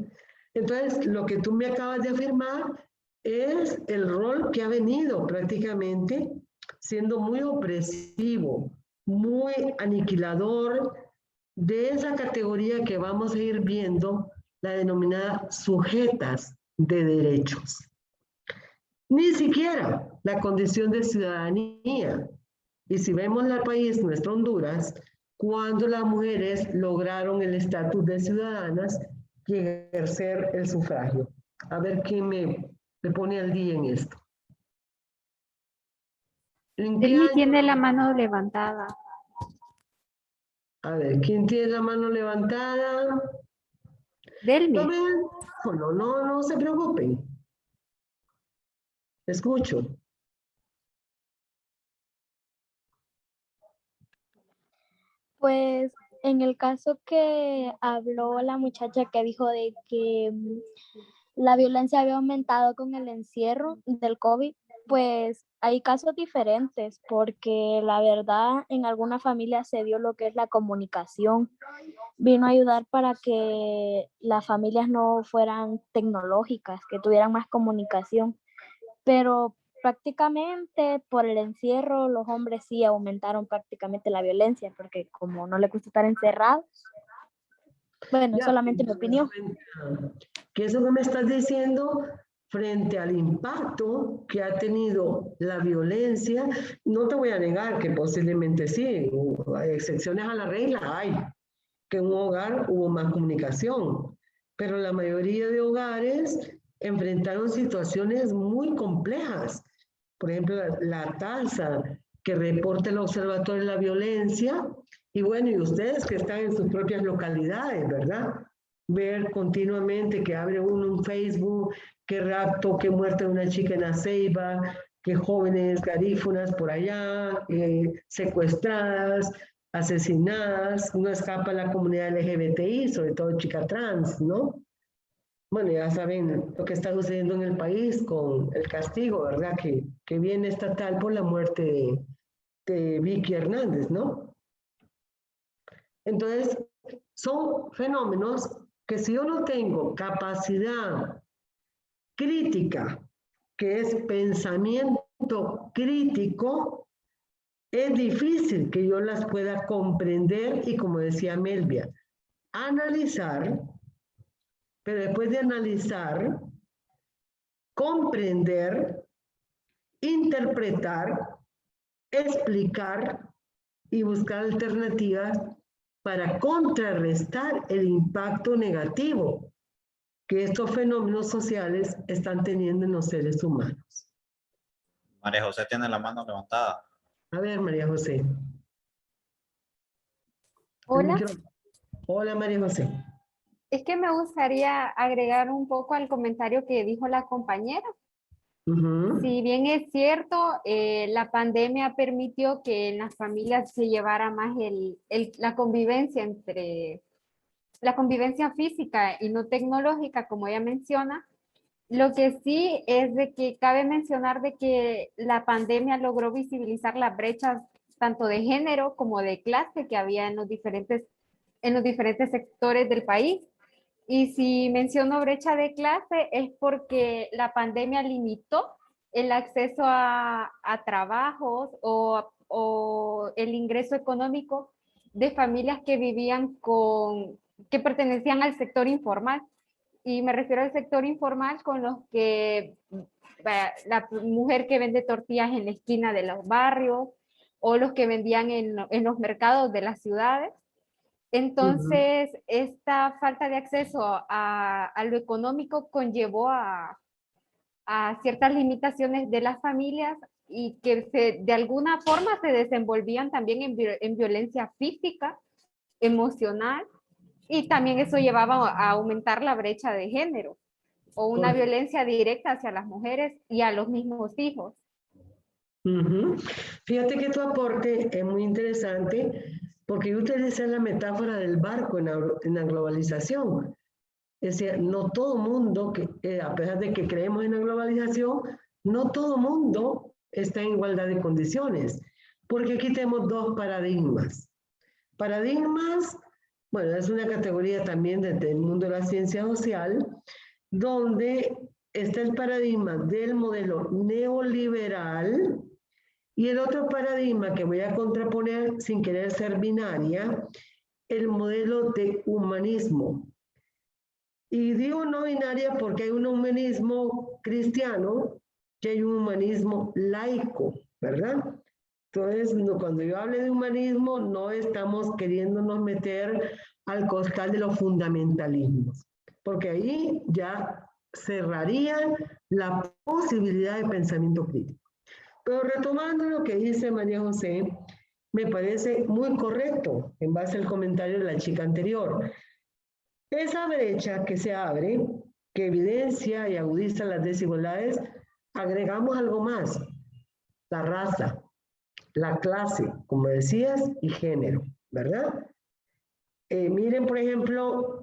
Entonces, lo que tú me acabas de afirmar es el rol que ha venido prácticamente siendo muy opresivo, muy aniquilador de esa categoría que vamos a ir viendo, la denominada sujetas de derechos. Ni siquiera la condición de ciudadanía. Y si vemos el país, nuestro Honduras, cuando las mujeres lograron el estatus de ciudadanas y ejercer el sufragio. A ver quién me pone al día en esto. Delmi tiene la mano levantada. A ver, ¿quién tiene la mano levantada? Delmi. No se preocupen. Escucho. Pues en el caso que habló la muchacha que dijo de que la violencia había aumentado con el encierro del COVID, pues hay casos diferentes, porque la verdad en algunas familias se dio lo que es la comunicación. Vino a ayudar para que las familias no fueran tecnológicas, que tuvieran más comunicación. Pero prácticamente por el encierro los hombres sí aumentaron prácticamente la violencia, porque como no les gusta estar encerrados, bueno, solamente mi opinión. Que eso que me estás diciendo, frente al impacto que ha tenido la violencia, no te voy a negar que posiblemente sí, hay excepciones a la regla, hay, que en un hogar hubo más comunicación, pero la mayoría de hogares enfrentaron situaciones muy complejas. Por ejemplo, la tasa que reporta el Observatorio de la Violencia, y bueno, y ustedes que están en sus propias localidades, ¿verdad? Ver continuamente que abre uno un Facebook, que rapto, que muerte de una chica en la Ceiba, que jóvenes garífunas por allá, secuestradas, asesinadas, uno escapa a la comunidad LGBTI, sobre todo chica trans, ¿no? Bueno, ya saben lo que está sucediendo en el país con el castigo, ¿verdad? Que viene estatal por la muerte de Vicky Hernández, ¿no? Entonces, son fenómenos que si yo no tengo capacidad crítica, que es pensamiento crítico, es difícil que yo las pueda comprender y, como decía Melvia, analizar, pero después de analizar, comprender, interpretar, explicar y buscar alternativas para contrarrestar el impacto negativo que estos fenómenos sociales están teniendo en los seres humanos. María José tiene la mano levantada. A ver, María José. Hola. Hola, María José. Es que me gustaría agregar un poco al comentario que dijo la compañera. Si bien es cierto, la pandemia permitió que en las familias se llevara más la convivencia la convivencia física y no tecnológica, como ella menciona. Lo que sí es de que cabe mencionar de que la pandemia logró visibilizar las brechas tanto de género como de clase que había en los diferentes sectores del país. Y si menciono brecha de clase es porque la pandemia limitó el acceso a trabajos o el ingreso económico de familias que vivían que pertenecían al sector informal. Y me refiero al sector informal con los que la mujer que vende tortillas en la esquina de los barrios o los que vendían en los mercados de las ciudades. Entonces, esta falta de acceso a lo económico conllevó a ciertas limitaciones de las familias y que de alguna forma se desenvolvían también en violencia física, emocional, y también eso llevaba a aumentar la brecha de género o una violencia directa hacia las mujeres y a los mismos hijos. Fíjate que tu aporte es muy interesante porque yo utilicé la metáfora del barco en la globalización. Es decir, no todo mundo, a pesar de que creemos en la globalización, no todo mundo está en igualdad de condiciones, porque aquí tenemos dos paradigmas. Paradigmas, bueno, es una categoría también desde el mundo de la ciencia social, donde está el paradigma del modelo neoliberal Y el otro paradigma que voy a contraponer, sin querer ser binaria, el modelo de humanismo. Y digo no binaria porque hay un humanismo cristiano y hay un humanismo laico, ¿verdad? Entonces, cuando yo hable de humanismo, no estamos queriéndonos meter al costal de los fundamentalismos, porque ahí ya cerraría la posibilidad de pensamiento crítico. Pero retomando lo que dice María José, me parece muy correcto en base al comentario de la chica anterior. Esa brecha que se abre, que evidencia y agudiza las desigualdades, agregamos algo más, la raza, la clase, como decías, y género, ¿verdad? Miren, por ejemplo,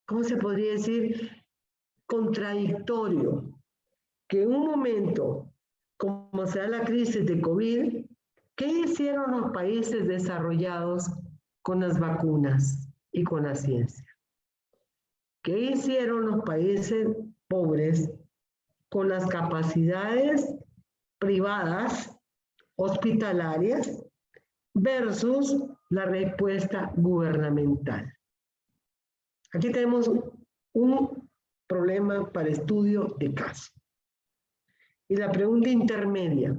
¿cómo se podría decir? Contradictorio, que en un momento, como se da la crisis de COVID, ¿qué hicieron los países desarrollados con las vacunas y con la ciencia? ¿Qué hicieron los países pobres con las capacidades privadas, hospitalarias, versus la respuesta gubernamental? Aquí tenemos un problema para estudio de caso. Y la pregunta intermedia,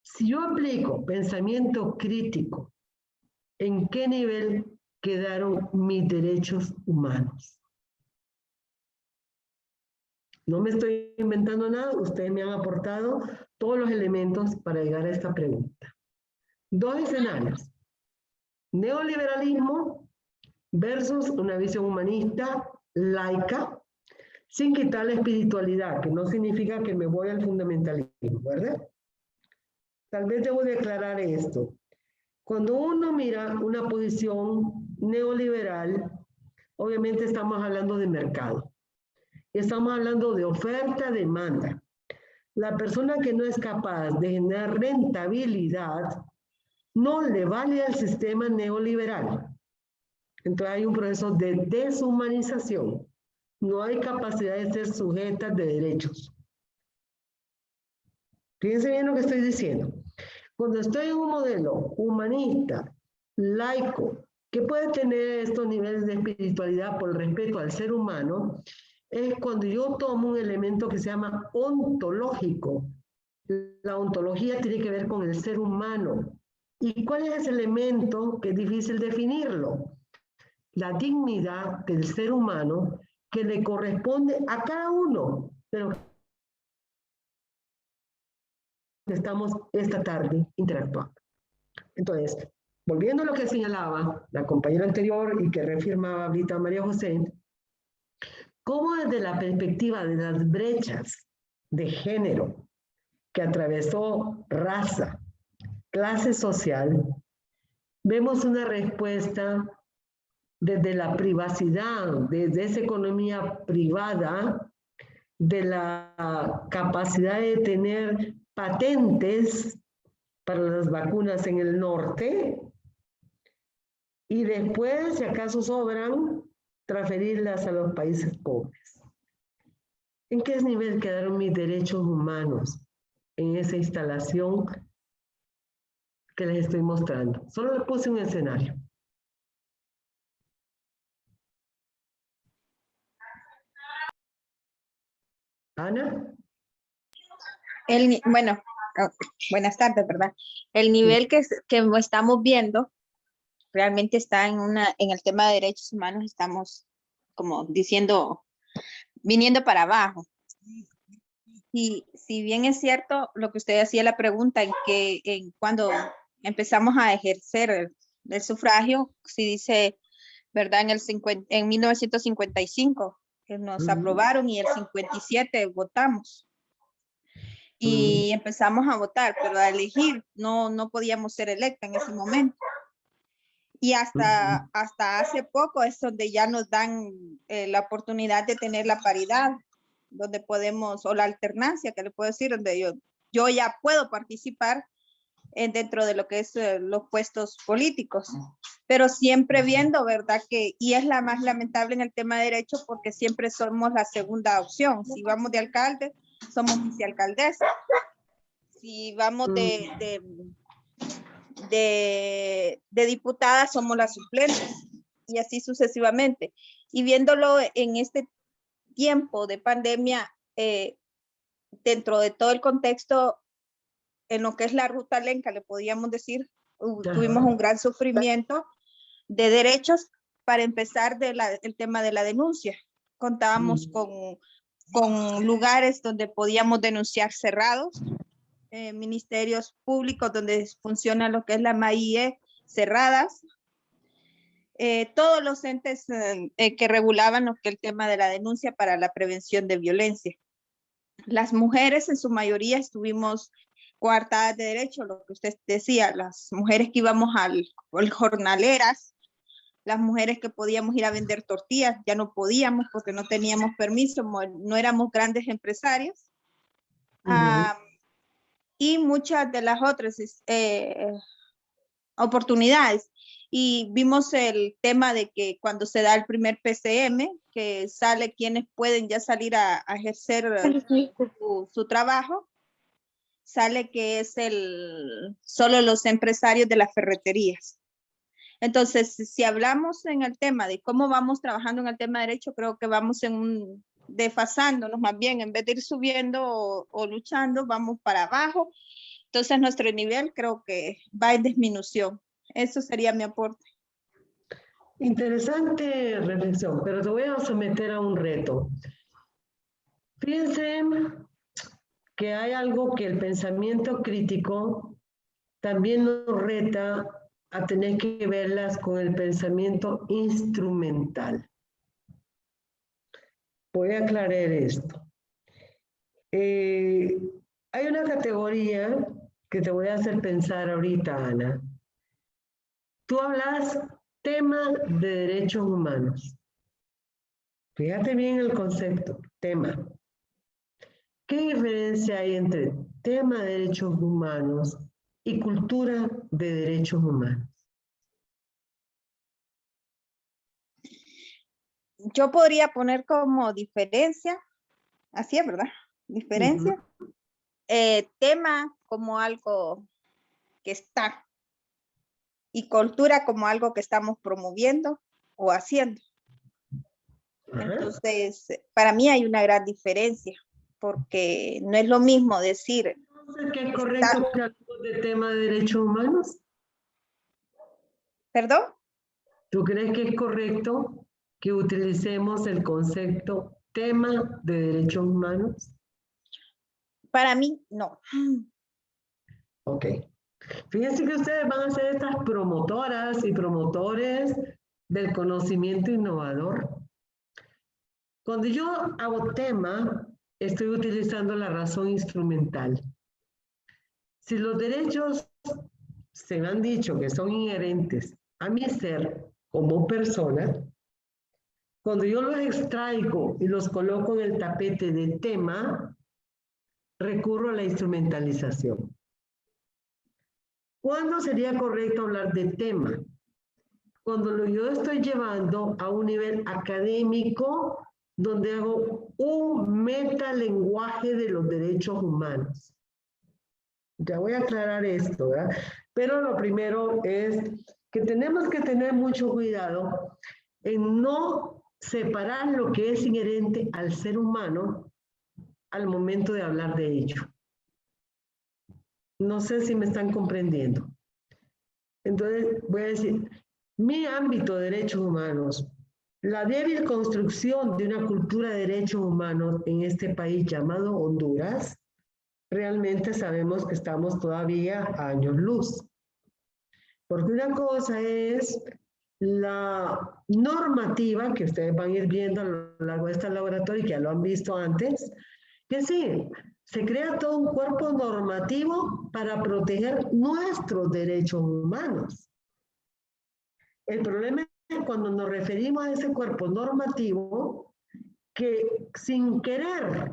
si yo aplico pensamiento crítico, ¿en qué nivel quedaron mis derechos humanos? No me estoy inventando nada, ustedes me han aportado todos los elementos para llegar a esta pregunta. Dos escenarios, neoliberalismo versus una visión humanista, laica, sin quitar la espiritualidad, que no significa que me voy al fundamentalismo, ¿verdad? Tal vez debo declarar esto. Cuando uno mira una posición neoliberal, obviamente estamos hablando de mercado. Y estamos hablando de oferta-demanda. La persona que no es capaz de generar rentabilidad no le vale al sistema neoliberal. Entonces hay un proceso de deshumanización. No hay capacidad de ser sujetas de derechos. Fíjense bien lo que estoy diciendo. Cuando estoy en un modelo humanista, laico, que puede tener estos niveles de espiritualidad por el respeto al ser humano, es cuando yo tomo un elemento que se llama ontológico. La ontología tiene que ver con el ser humano. ¿Y cuál es ese elemento que es difícil definirlo? La dignidad del ser humano que le corresponde a cada uno de los que estamos esta tarde interactuando. Entonces, volviendo a lo que señalaba la compañera anterior y que reafirmaba ahorita María José, cómo desde la perspectiva de las brechas de género que atravesó raza, clase social, vemos una respuesta desde la privacidad, desde esa economía privada, de la capacidad de tener patentes para las vacunas en el norte, y después, si acaso sobran, transferirlas a los países pobres. ¿En qué nivel quedaron mis derechos humanos en esa instalación que les estoy mostrando? Solo les puse un escenario. Ana. Bueno, buenas tardes, ¿verdad? El nivel que estamos viendo realmente está en el tema de derechos humanos, estamos como diciendo, viniendo para abajo. Y si bien es cierto lo que usted hacía la pregunta, cuando empezamos a ejercer el sufragio, si dice, ¿verdad? En 1955 que nos aprobaron y el 57 votamos. Y empezamos a votar, pero a elegir no podíamos ser electa en ese momento. Y hasta hace poco es donde ya nos dan la oportunidad de tener la paridad, donde podemos, o la alternancia, que le puedo decir, donde yo ya puedo participar dentro de lo que es los puestos políticos, pero siempre viendo, ¿verdad? Y es la más lamentable en el tema de derecho porque siempre somos la segunda opción. Si vamos de alcalde, somos vicealcaldesa. Si vamos de diputadas, somos las suplentes, y así sucesivamente. Y viéndolo en este tiempo de pandemia, dentro de todo el contexto, en lo que es la ruta Lenca, le podríamos decir, tuvimos un gran sufrimiento de derechos. Para empezar, el tema de la denuncia. Contábamos con lugares donde podíamos denunciar cerrados, ministerios públicos donde funciona lo que es la MAIE cerradas, todos los entes que regulaban lo que el tema de la denuncia para la prevención de violencia. Las mujeres en su mayoría estuvimos coartadas de derecho, lo que usted decía, las mujeres que íbamos al jornaleras, las mujeres que podíamos ir a vender tortillas, ya no podíamos porque no teníamos permiso, no éramos grandes empresarios. Y muchas de las otras oportunidades. Y vimos el tema de que cuando se da el primer PCM, que sale quienes pueden ya salir a ejercer su trabajo, sale que es solo los empresarios de las ferreterías. Entonces, si hablamos en el tema de cómo vamos trabajando en el tema de derecho, creo que vamos desfasándonos más bien, en vez de ir subiendo o luchando, vamos para abajo. Entonces, nuestro nivel creo que va en disminución. Eso sería mi aporte. Interesante reflexión, pero te voy a someter a un reto. Piensen que hay algo que el pensamiento crítico también nos reta a tener que verlas con el pensamiento instrumental. Voy a aclarar esto. Hay una categoría que te voy a hacer pensar ahorita, Ana. Tú hablas tema de derechos humanos. Fíjate bien el concepto, tema. ¿Qué diferencia hay entre tema de derechos humanos y cultura de derechos humanos? Yo podría poner como diferencia, así es, ¿verdad? Diferencia. Tema como algo que está y cultura como algo que estamos promoviendo o haciendo. Entonces, para mí hay una gran diferencia, porque no es lo mismo decir... ¿Qué es correcto que hablamos de tema de derechos humanos? ¿Perdón? ¿Tú crees que es correcto que utilicemos el concepto tema de derechos humanos? Para mí, no. Ok. Fíjense que ustedes van a ser estas promotoras y promotores del conocimiento innovador. Cuando yo hago tema, estoy utilizando la razón instrumental. Si los derechos se me han dicho que son inherentes a mi ser como persona, cuando yo los extraigo y los coloco en el tapete de tema, recurro a la instrumentalización. ¿Cuándo sería correcto hablar de tema? Cuando yo estoy llevando a un nivel académico donde hago un metalenguaje de los derechos humanos. Ya voy a aclarar esto, ¿verdad? Pero lo primero es que tenemos que tener mucho cuidado en no separar lo que es inherente al ser humano al momento de hablar de ello. No sé si me están comprendiendo. Entonces, voy a decir, mi ámbito de derechos humanos, la débil construcción de una cultura de derechos humanos en este país llamado Honduras, realmente sabemos que estamos todavía a años luz. Porque una cosa es la normativa que ustedes van a ir viendo a lo largo de este laboratorio y que ya lo han visto antes, que sí, se crea todo un cuerpo normativo para proteger nuestros derechos humanos. El problema es cuando nos referimos a ese cuerpo normativo que sin querer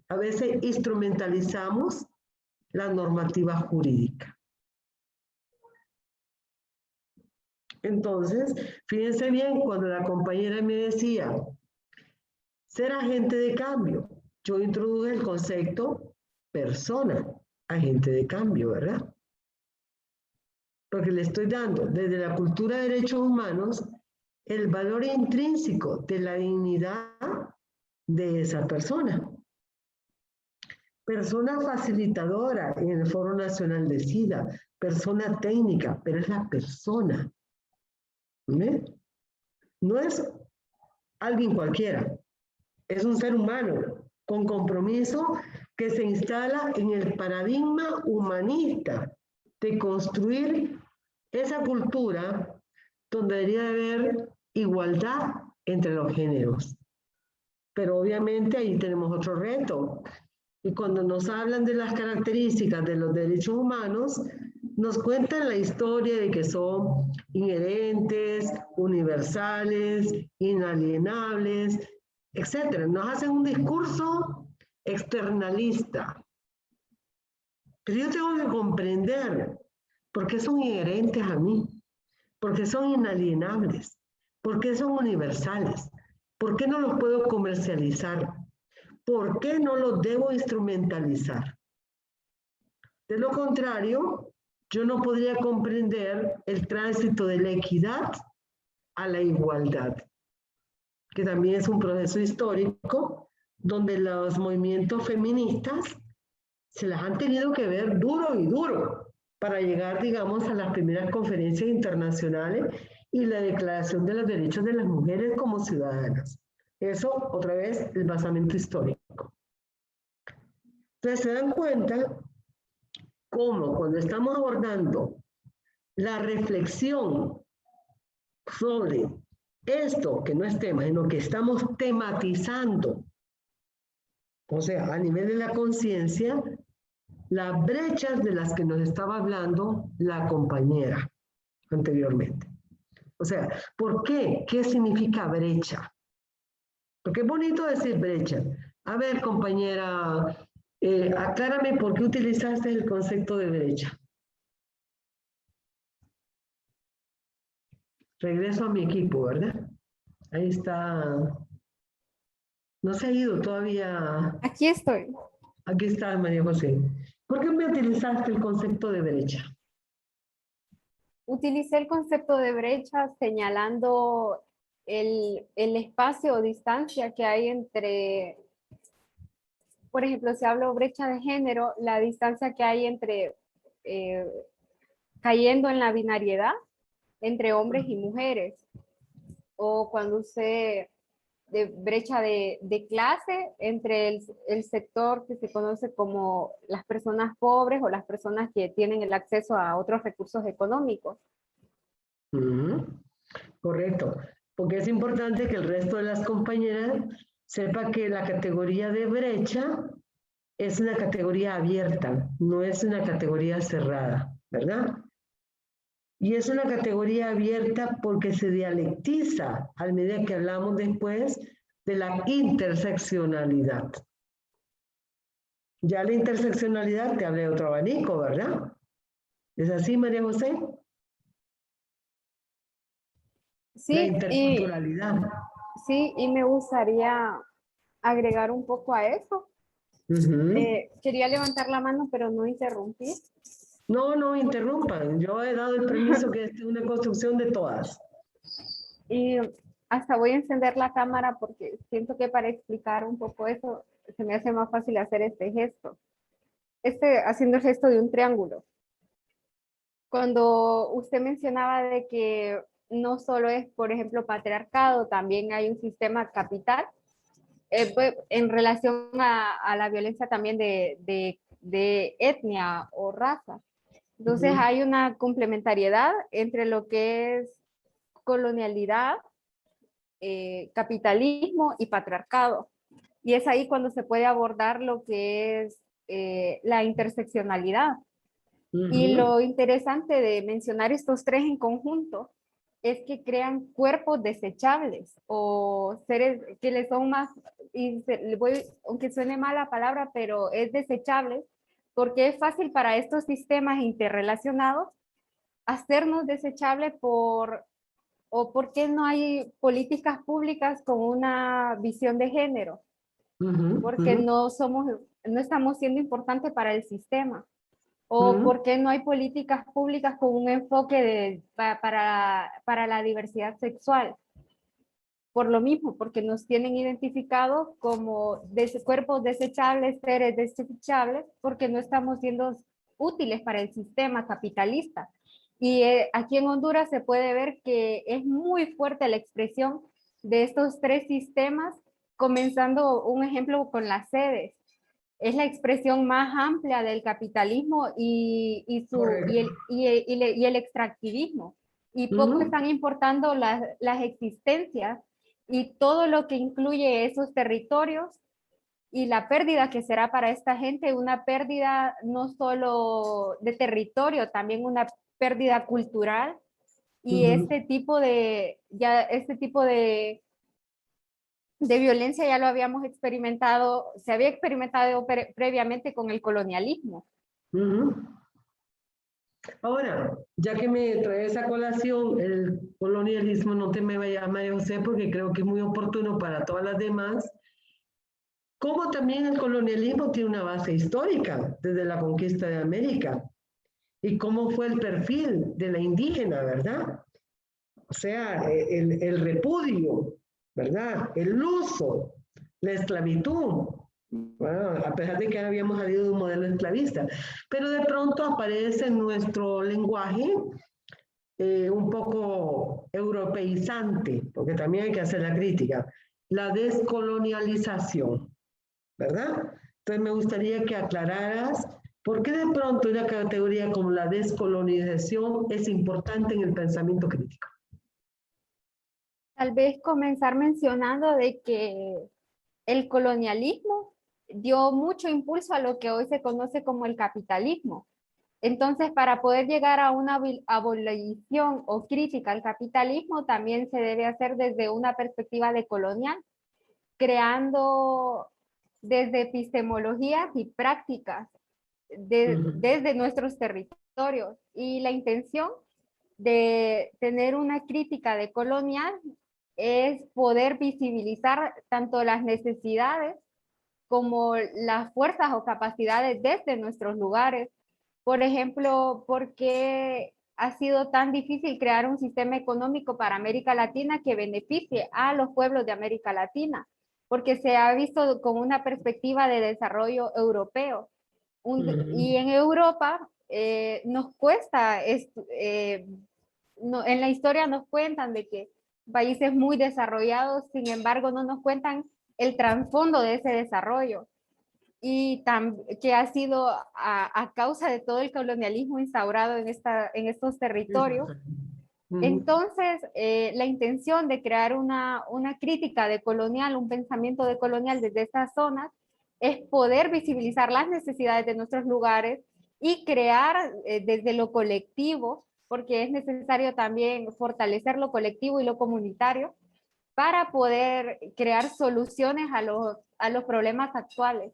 a veces instrumentalizamos la normativa jurídica. Entonces, fíjense bien, cuando la compañera me decía, ser agente de cambio, yo introduje el concepto persona. agente de cambio, ¿verdad? Porque le estoy dando desde la cultura de derechos humanos el valor intrínseco de la dignidad de esa persona. Persona facilitadora en el Foro Nacional de SIDA, persona técnica, pero es la persona. ¿Ve? No es alguien cualquiera, es un ser humano con compromiso que se instala en el paradigma humanista de construir esa cultura donde debería haber igualdad entre los géneros. Pero obviamente ahí tenemos otro reto. Y cuando nos hablan de las características de los derechos humanos, nos cuentan la historia de que son inherentes, universales, inalienables, etc. Nos hacen un discurso externalista. Pero yo tengo que comprender por qué son inherentes a mí, por qué son inalienables, por qué son universales, por qué no los puedo comercializar, por qué no los debo instrumentalizar. De lo contrario, yo no podría comprender el tránsito de la equidad a la igualdad, que también es un proceso histórico donde los movimientos feministas se las han tenido que ver duro y duro para llegar, digamos, a las primeras conferencias internacionales y la Declaración de los Derechos de las Mujeres como ciudadanas. Eso, otra vez, el basamento histórico. Entonces, se dan cuenta cómo cuando estamos abordando la reflexión sobre esto, que no es tema, sino que estamos tematizando, o sea, a nivel de la conciencia, las brechas de las que nos estaba hablando la compañera anteriormente. O sea, ¿por qué? ¿Qué significa brecha? Porque es bonito decir brecha. A ver, compañera, aclárame por qué utilizaste el concepto de brecha. Regreso a mi equipo, ¿verdad? Ahí está. No se ha ido todavía. Aquí estoy. Aquí está María José. ¿Por qué me utilizaste el concepto de brecha? Utilicé el concepto de brecha señalando el espacio o distancia que hay entre, por ejemplo, si hablo brecha de género, la distancia que hay entre cayendo en la binariedad entre hombres y mujeres. O cuando usé de brecha de clase entre el sector que se conoce como las personas pobres o las personas que tienen el acceso a otros recursos económicos. Correcto, porque es importante que el resto de las compañeras sepa que la categoría de brecha es una categoría abierta, no es una categoría cerrada, ¿verdad? Y es una categoría abierta porque se dialectiza a medida que hablamos después de la interseccionalidad. Ya la interseccionalidad te habla de otro abanico, ¿verdad? ¿Es así, María José? Sí, la interculturalidad. Sí, y me gustaría agregar un poco a eso. Quería levantar la mano, pero no interrumpí. No interrumpan. Yo he dado el permiso que es una construcción de todas. Y hasta voy a encender la cámara porque siento que para explicar un poco eso se me hace más fácil hacer este gesto. Haciendo el gesto de un triángulo. Cuando usted mencionaba de que no solo es, por ejemplo, patriarcado, también hay un sistema capital, pues, en relación a la violencia también de etnia o raza. Entonces hay una complementariedad entre lo que es colonialidad, capitalismo y patriarcado. Y es ahí cuando se puede abordar lo que es la interseccionalidad. Y lo interesante de mencionar estos tres en conjunto es que crean cuerpos desechables o seres que les son más, y aunque suene mal la palabra, pero es desechable porque es fácil para estos sistemas interrelacionados hacernos desechables porque no hay políticas públicas con una visión de género. Porque no somos no estamos siendo importantes para el sistema. O por qué no hay políticas públicas con un enfoque para la diversidad sexual. Por lo mismo, porque nos tienen identificados como cuerpos desechables, seres desechables, porque no estamos siendo útiles para el sistema capitalista. Y aquí en Honduras se puede ver que es muy fuerte la expresión de estos tres sistemas, comenzando un ejemplo con las sedes. Es la expresión más amplia del capitalismo y el extractivismo. Y poco están importando las existencias y todo lo que incluye esos territorios y la pérdida que será para esta gente, una pérdida no solo de territorio, también una pérdida cultural. Y este tipo de violencia ya lo habíamos experimentado, se había experimentado previamente con el colonialismo. Ahora, ya que me traes a colación el colonialismo, no te me vayas, María José, porque creo que es muy oportuno para todas las demás, como también el colonialismo tiene una base histórica desde la conquista de América, y cómo fue el perfil de la indígena, ¿verdad? O sea, el repudio, ¿verdad? El uso, la esclavitud, bueno, a pesar de que habíamos salido de un modelo esclavista, pero de pronto aparece en nuestro lenguaje un poco europeizante, porque también hay que hacer la crítica, la descolonialización, ¿verdad? Entonces me gustaría que aclararas por qué de pronto una categoría como la descolonización es importante en el pensamiento crítico. Tal vez comenzar mencionando de que el colonialismo dio mucho impulso a lo que hoy se conoce como el capitalismo. Entonces, para poder llegar a una abolición o crítica al capitalismo, también se debe hacer desde una perspectiva decolonial, creando desde epistemologías y prácticas desde nuestros territorios. Y la intención de tener una crítica decolonial es poder visibilizar tanto las necesidades como las fuerzas o capacidades desde nuestros lugares. Por ejemplo, ¿por qué ha sido tan difícil crear un sistema económico para América Latina que beneficie a los pueblos de América Latina? Porque se ha visto con una perspectiva de desarrollo europeo. Y en Europa nos cuesta, en la historia nos cuentan de que países muy desarrollados, sin embargo, no nos cuentan el trasfondo de ese desarrollo y que ha sido a causa de todo el colonialismo instaurado en estos territorios. Entonces, la intención de crear una crítica decolonial, un pensamiento decolonial desde estas zonas, es poder visibilizar las necesidades de nuestros lugares y crear desde lo colectivo, porque es necesario también fortalecer lo colectivo y lo comunitario para poder crear soluciones a los problemas actuales.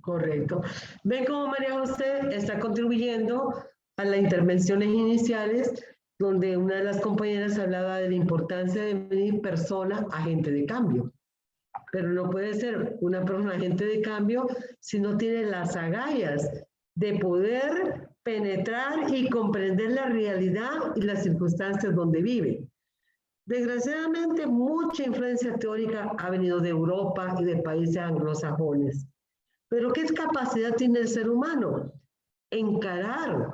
Correcto. Ven cómo María José está contribuyendo a las intervenciones iniciales, donde una de las compañeras hablaba de la importancia de venir persona agente de cambio. Pero no puede ser una persona agente de cambio si no tiene las agallas de poder penetrar y comprender la realidad y las circunstancias donde vive. Desgraciadamente, mucha influencia teórica ha venido de Europa y de países anglosajones. Pero ¿qué capacidad tiene el ser humano? Encarar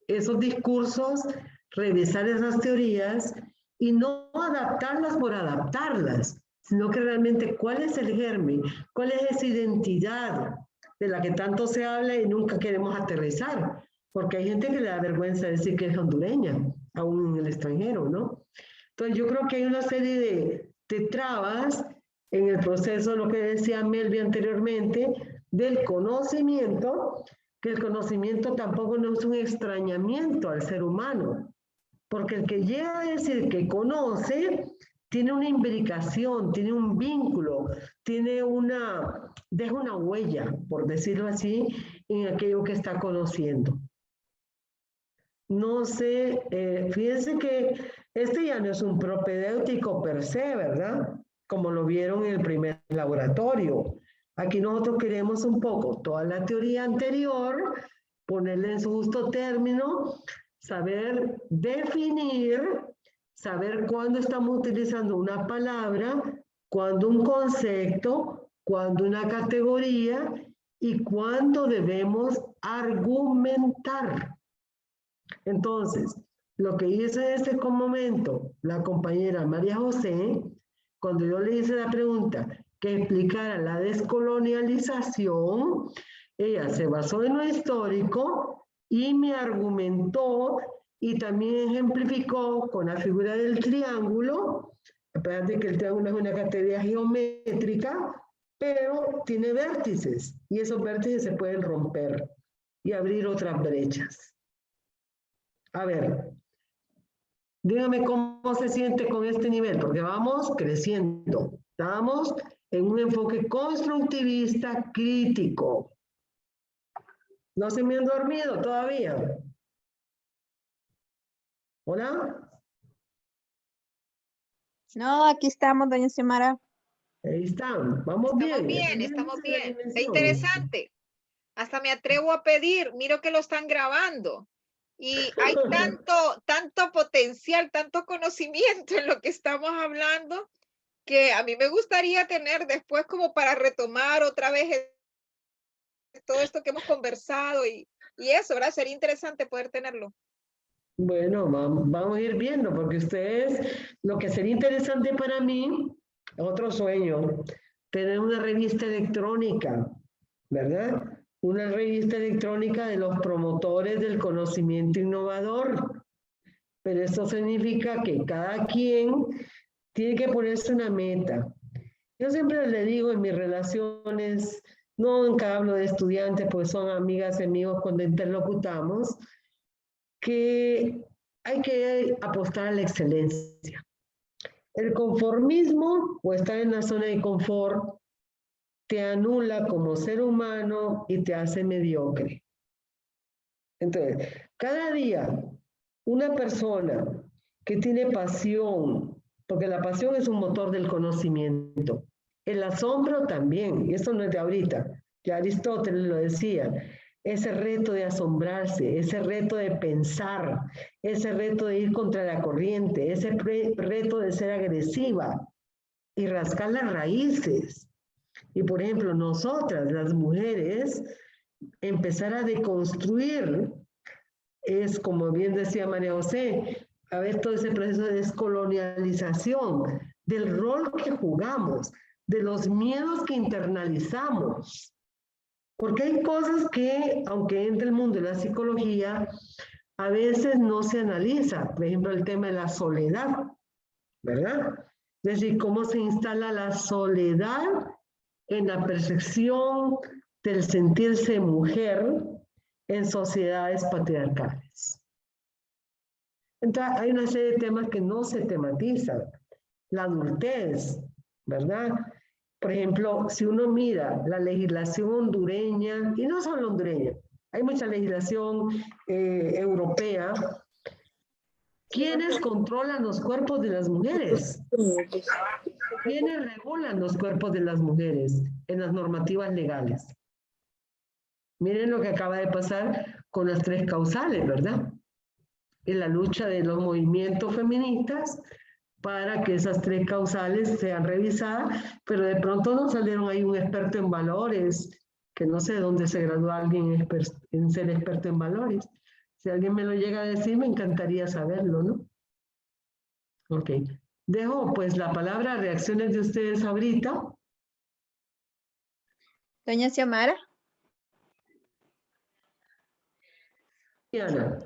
esos discursos, revisar esas teorías y no adaptarlas por adaptarlas, sino que realmente cuál es el germen, cuál es esa identidad de la que tanto se habla y nunca queremos aterrizar, porque hay gente que le da vergüenza decir que es hondureña, aún en el extranjero, ¿no? Entonces yo creo que hay una serie de trabas en el proceso, lo que decía Melvi anteriormente, del conocimiento, que el conocimiento tampoco no es un extrañamiento al ser humano, porque el que llega a decir que conoce, tiene una imbricación, tiene un vínculo, deja una huella, por decirlo así, en aquello que está conociendo. No sé, fíjense que este ya no es un propedéutico per se, ¿verdad? Como lo vieron en el primer laboratorio. Aquí nosotros queremos un poco toda la teoría anterior, ponerle en su justo término, saber definir, saber cuándo estamos utilizando una palabra, cuándo un concepto, cuándo una categoría y cuándo debemos argumentar. Entonces, lo que hizo en este momento la compañera María José, cuando yo le hice la pregunta que explicara la descolonialización, ella se basó en lo histórico y me argumentó y también ejemplificó con la figura del triángulo, a pesar de que el triángulo es una categoría geométrica, pero tiene vértices y esos vértices se pueden romper y abrir otras brechas. A ver, dígame cómo se siente con este nivel, porque vamos creciendo. Estamos en un enfoque constructivista crítico. ¿No se me han dormido todavía? ¿Hola? No, aquí estamos, doña Xiomara. Ahí están, vamos bien. Estamos bien. Es interesante. Hasta me atrevo a pedir, miro que lo están grabando. Y hay tanto potencial, tanto conocimiento en lo que estamos hablando, que a mí me gustaría tener después como para retomar otra vez todo esto que hemos conversado y eso, ¿verdad? Sería interesante poder tenerlo. Bueno, vamos a ir viendo, porque ustedes, lo que sería interesante para mí, otro sueño, tener una revista electrónica, ¿verdad? Una revista electrónica de los promotores del conocimiento innovador. Pero eso significa que cada quien tiene que ponerse una meta. Yo siempre le digo en mis relaciones, nunca hablo de estudiantes, pues son amigas y amigos cuando interlocutamos, que hay que apostar a la excelencia. El conformismo o estar en la zona de confort te anula como ser humano y te hace mediocre. Entonces, cada día una persona que tiene pasión, porque la pasión es un motor del conocimiento, el asombro también, y esto no es de ahorita, ya Aristóteles lo decía, ese reto de asombrarse, ese reto de pensar, ese reto de ir contra la corriente, ese reto de ser agresiva y rascar las raíces. Y por ejemplo, nosotras, las mujeres, empezar a deconstruir es, como bien decía María José, a ver todo ese proceso de descolonialización, del rol que jugamos, de los miedos que internalizamos. Porque hay cosas que, aunque entre el mundo de la psicología, a veces no se analiza. Por ejemplo, el tema de la soledad, ¿verdad? Es decir, cómo se instala la soledad en la percepción del sentirse mujer en sociedades patriarcales. Entonces, hay una serie de temas que no se tematizan. La adultez, ¿verdad? Por ejemplo, si uno mira la legislación hondureña, y no solo hondureña, hay mucha legislación europea, ¿quiénes controlan los cuerpos de las mujeres? ¿Quiénes regulan los cuerpos de las mujeres en las normativas legales? Miren lo que acaba de pasar con las 3 causales, ¿verdad? En la lucha de los movimientos feministas para que esas 3 causales sean revisadas, pero de pronto nos salieron ahí un experto en valores, que no sé dónde se graduó alguien en ser experto en valores. Si alguien me lo llega a decir, me encantaría saberlo, ¿no? Ok. Dejo pues la palabra a reacciones de ustedes ahorita. Doña Xiomara. Diana.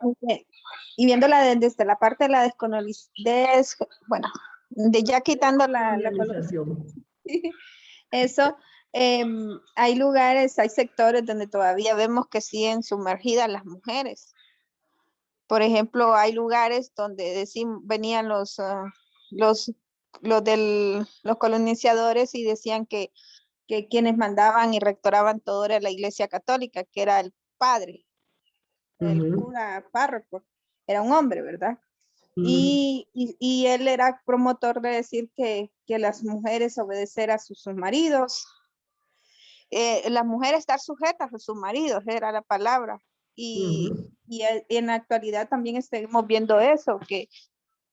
Okay. Y viéndola desde la parte de la bueno, de ya quitando la colonización. Eso, hay lugares, hay sectores donde todavía vemos que siguen sumergidas las mujeres. Por ejemplo, hay lugares donde venían los colonizadores y decían que quienes mandaban y rectoraban todo era la Iglesia Católica, que era el padre. El cura párroco, era un hombre, ¿verdad? Y él era promotor de decir que las mujeres obedecer a sus maridos la mujer estar sujeta a su marido, era la palabra. Y en la actualidad también estamos viendo eso, que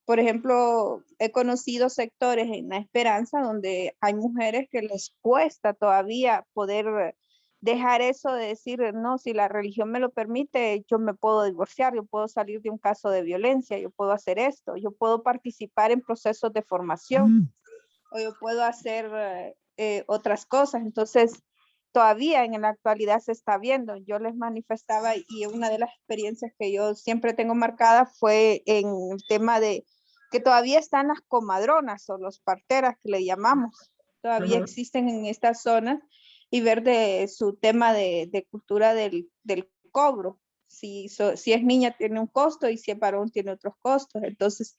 por ejemplo, he conocido sectores en La Esperanza donde hay mujeres que les cuesta todavía poder dejar eso de decir, no, si la religión me lo permite, yo me puedo divorciar, yo puedo salir de un caso de violencia, yo puedo hacer esto, yo puedo participar en procesos de formación, o yo puedo hacer otras cosas. Entonces, todavía en la actualidad se está viendo. Yo les manifestaba, y una de las experiencias que yo siempre tengo marcada fue en el tema de que todavía están las comadronas o los parteras que le llamamos. Todavía existen en estas zonas, y ver de su tema de cultura del cobro. Si es niña tiene un costo y si es varón tiene otros costos. Entonces,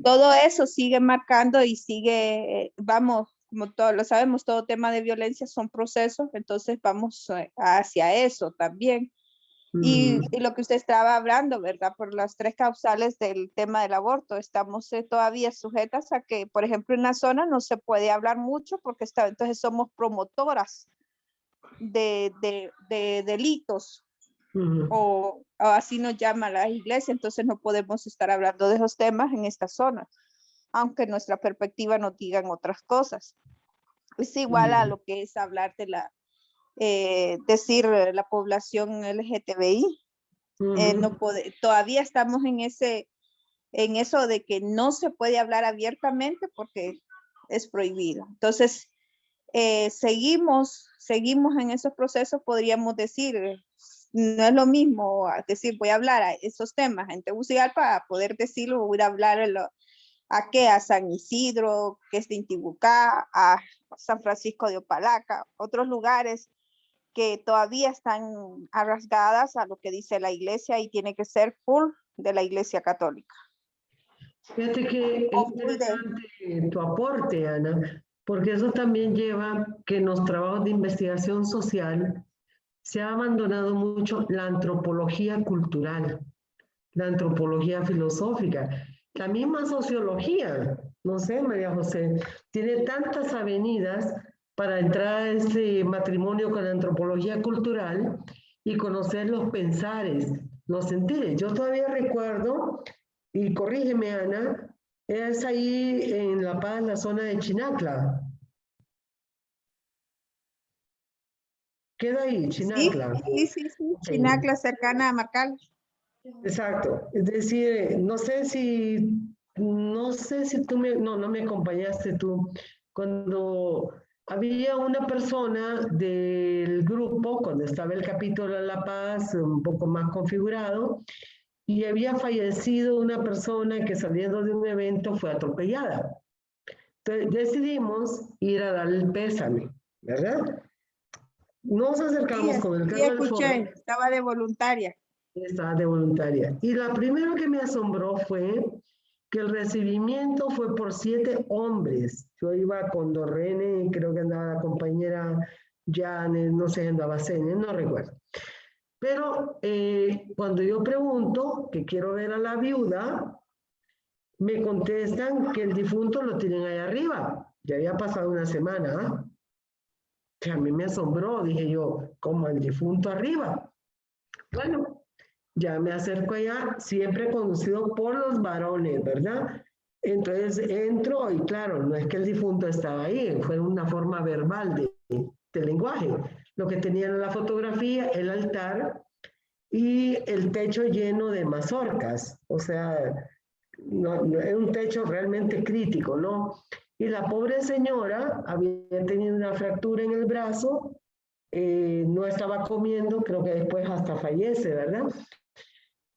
todo eso sigue marcando y sigue, vamos, como todos lo sabemos, todo tema de violencia son procesos, entonces vamos hacia eso también. Y lo que usted estaba hablando, ¿verdad? Por las 3 causales del tema del aborto, estamos todavía sujetas a que, por ejemplo, en la zona no se puede hablar mucho porque entonces somos promotoras de delitos, o así nos llama la iglesia, entonces no podemos estar hablando de esos temas en esta zona, aunque nuestra perspectiva nos digan otras cosas. Es igual a lo que es hablar de decir la población LGTBI. Todavía estamos en eso de que no se puede hablar abiertamente porque es prohibido. Entonces, seguimos en esos procesos. Podríamos decir, no es lo mismo decir voy a hablar a esos temas en Tegucigalpa para poder decirlo, voy a hablar a San Isidro, que es de Intibucá, a San Francisco de Opalaca, otros lugares que todavía están arraigadas a lo que dice la iglesia y tiene que ser full de la iglesia católica. Fíjate que es interesante tu aporte, Ana, porque eso también lleva que en los trabajos de investigación social se ha abandonado mucho la antropología cultural, la antropología filosófica, la misma sociología. No sé, María José, tiene tantas avenidas para entrar a ese matrimonio con la antropología cultural y conocer los pensares, los sentires. Yo todavía recuerdo, y corrígeme, Ana, es ahí en La Paz, la zona de Chinacla. Queda ahí, Chinacla. Sí. Chinacla, cercana a Marcal. Exacto. Es decir, no sé si tú no me acompañaste tú, cuando había una persona del grupo, cuando estaba el capítulo de La Paz un poco más configurado, y había fallecido una persona que saliendo de un evento fue atropellada. Entonces decidimos ir a darle el pésame, ¿verdad? Nos acercamos con el carro del foro. Estaba de voluntaria. Estaba de voluntaria. Y lo primero que me asombró fue que el recibimiento fue por 7 hombres. Yo iba con Dorrene, creo que andaba la compañera Janet, no sé, andaba Cene, no recuerdo. Pero cuando yo pregunto que quiero ver a la viuda, me contestan que el difunto lo tienen ahí arriba. Ya había pasado una semana. ¿Ah? Que a mí me asombró, dije yo, ¿cómo el difunto arriba? Bueno, ya me acerco allá, siempre conducido por los varones, ¿verdad? Entonces entro y claro, no es que el difunto estaba ahí, fue una forma verbal de lenguaje. Lo que tenían en la fotografía, el altar y el techo lleno de mazorcas. O sea, no, es un techo realmente crítico, ¿no? Y la pobre señora había tenido una fractura en el brazo, no estaba comiendo, creo que después hasta fallece, ¿verdad?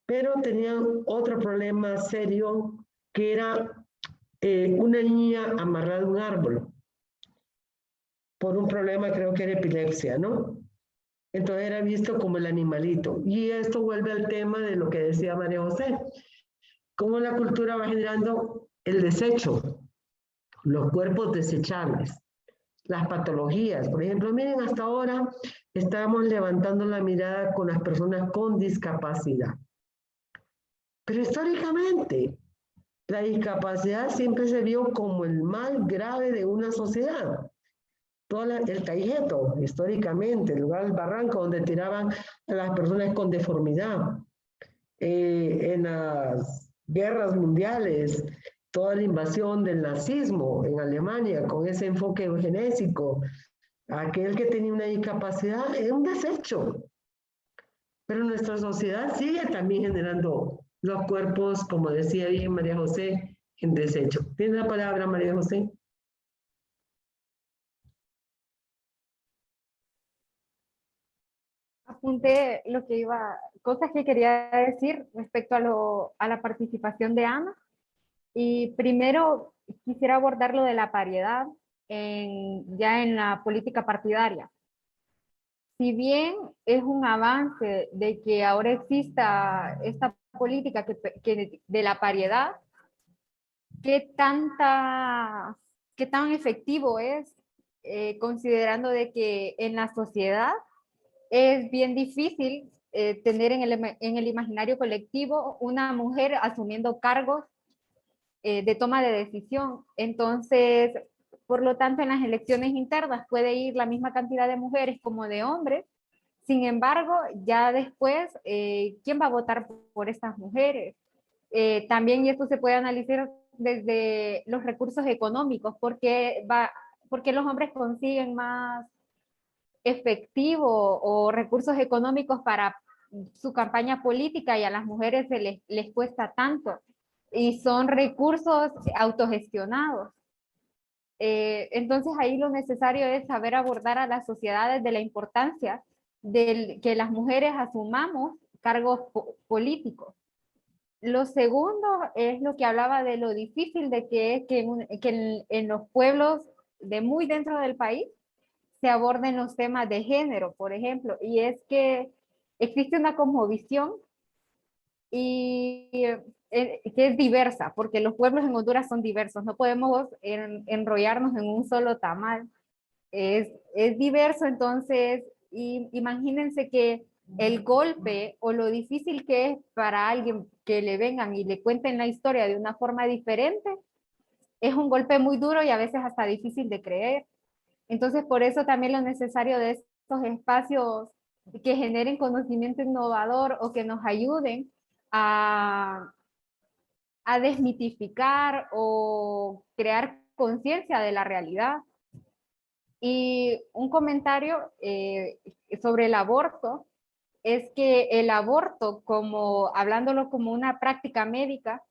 Pero tenía otro problema serio, que era una niña amarrada a un árbol, por un problema, creo que era epilepsia, ¿no? Entonces era visto como el animalito. Y esto vuelve al tema de lo que decía María José, cómo la cultura va generando el desecho, los cuerpos desechables, las patologías. Por ejemplo, miren, hasta ahora estamos levantando la mirada con las personas con discapacidad. Pero históricamente, la discapacidad siempre se vio como el mal grave de una sociedad. todo el Taijeto, históricamente, el lugar del barranco donde tiraban a las personas con deformidad. En las guerras mundiales, toda la invasión del nazismo en Alemania, con ese enfoque eugenésico, aquel que tenía una discapacidad es un desecho. Pero nuestra sociedad sigue también generando los cuerpos, como decía bien María José, en desecho. ¿Tiene la palabra, María José? Apunté lo que iba, cosas que quería decir respecto a la participación de Ana. Y primero quisiera abordar lo de la paridad ya en la política partidaria. Si bien es un avance de que ahora exista esta política de la paridad, ¿qué tan efectivo es considerando de que en la sociedad es bien difícil tener en el imaginario colectivo una mujer asumiendo cargos de toma de decisión? Entonces, por lo tanto, en las elecciones internas puede ir la misma cantidad de mujeres como de hombres. Sin embargo, ya después, ¿quién va a votar por estas mujeres? También, y esto se puede analizar desde los recursos económicos, porque los hombres consiguen más efectivo o recursos económicos para su campaña política y a las mujeres les cuesta tanto. Y son recursos autogestionados. Entonces ahí lo necesario es saber abordar a las sociedades de la importancia de que las mujeres asumamos cargos políticos. Lo segundo es lo que hablaba de lo difícil de que es que en los pueblos de muy dentro del país se aborden los temas de género, por ejemplo, y es que existe una cosmovisión y que es diversa, porque los pueblos en Honduras son diversos, no podemos enrollarnos en un solo tamal, es diverso. Entonces imagínense que el golpe o lo difícil que es para alguien que le vengan y le cuenten la historia de una forma diferente, es un golpe muy duro y a veces hasta difícil de creer. Entonces por eso también lo necesario de estos espacios que generen conocimiento innovador o que nos ayuden a desmitificar o crear conciencia de la realidad. Y un comentario sobre el aborto es que el aborto, hablándolo como una práctica médica,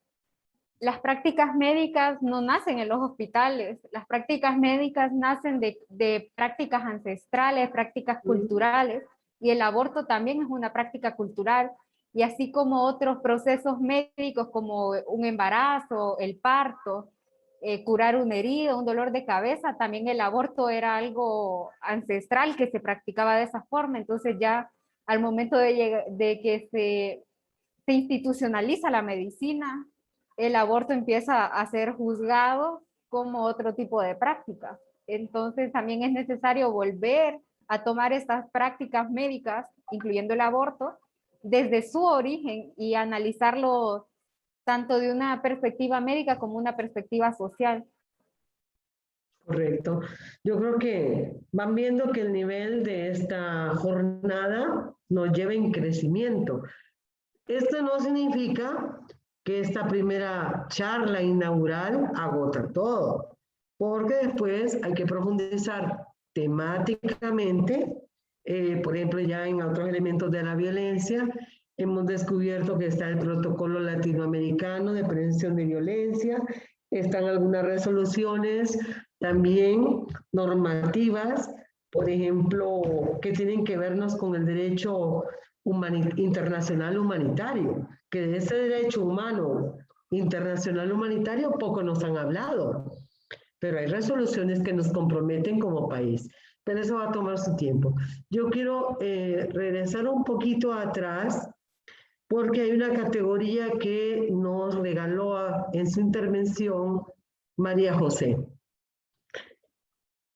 las prácticas médicas no nacen en los hospitales, las prácticas médicas nacen de prácticas ancestrales, prácticas culturales, y el aborto también es una práctica cultural. Y así como otros procesos médicos como un embarazo, el parto, curar una herida, un dolor de cabeza, también el aborto era algo ancestral que se practicaba de esa forma. Entonces ya al momento de que se institucionaliza la medicina, el aborto empieza a ser juzgado como otro tipo de práctica. Entonces también es necesario volver a tomar estas prácticas médicas, incluyendo el aborto, desde su origen y analizarlo tanto de una perspectiva médica como una perspectiva social. Correcto. Yo creo que van viendo que el nivel de esta jornada nos lleva en crecimiento. Esto no significa que esta primera charla inaugural agota todo, porque después hay que profundizar temáticamente. Por ejemplo, ya en otros elementos de la violencia, hemos descubierto que está el protocolo latinoamericano de prevención de violencia, están algunas resoluciones también normativas, por ejemplo, que tienen que vernos con el derecho internacional humanitario, que de ese derecho humano internacional humanitario poco nos han hablado, pero hay resoluciones que nos comprometen como país. Pero eso va a tomar su tiempo. Yo quiero regresar un poquito atrás porque hay una categoría que nos regaló en su intervención María José.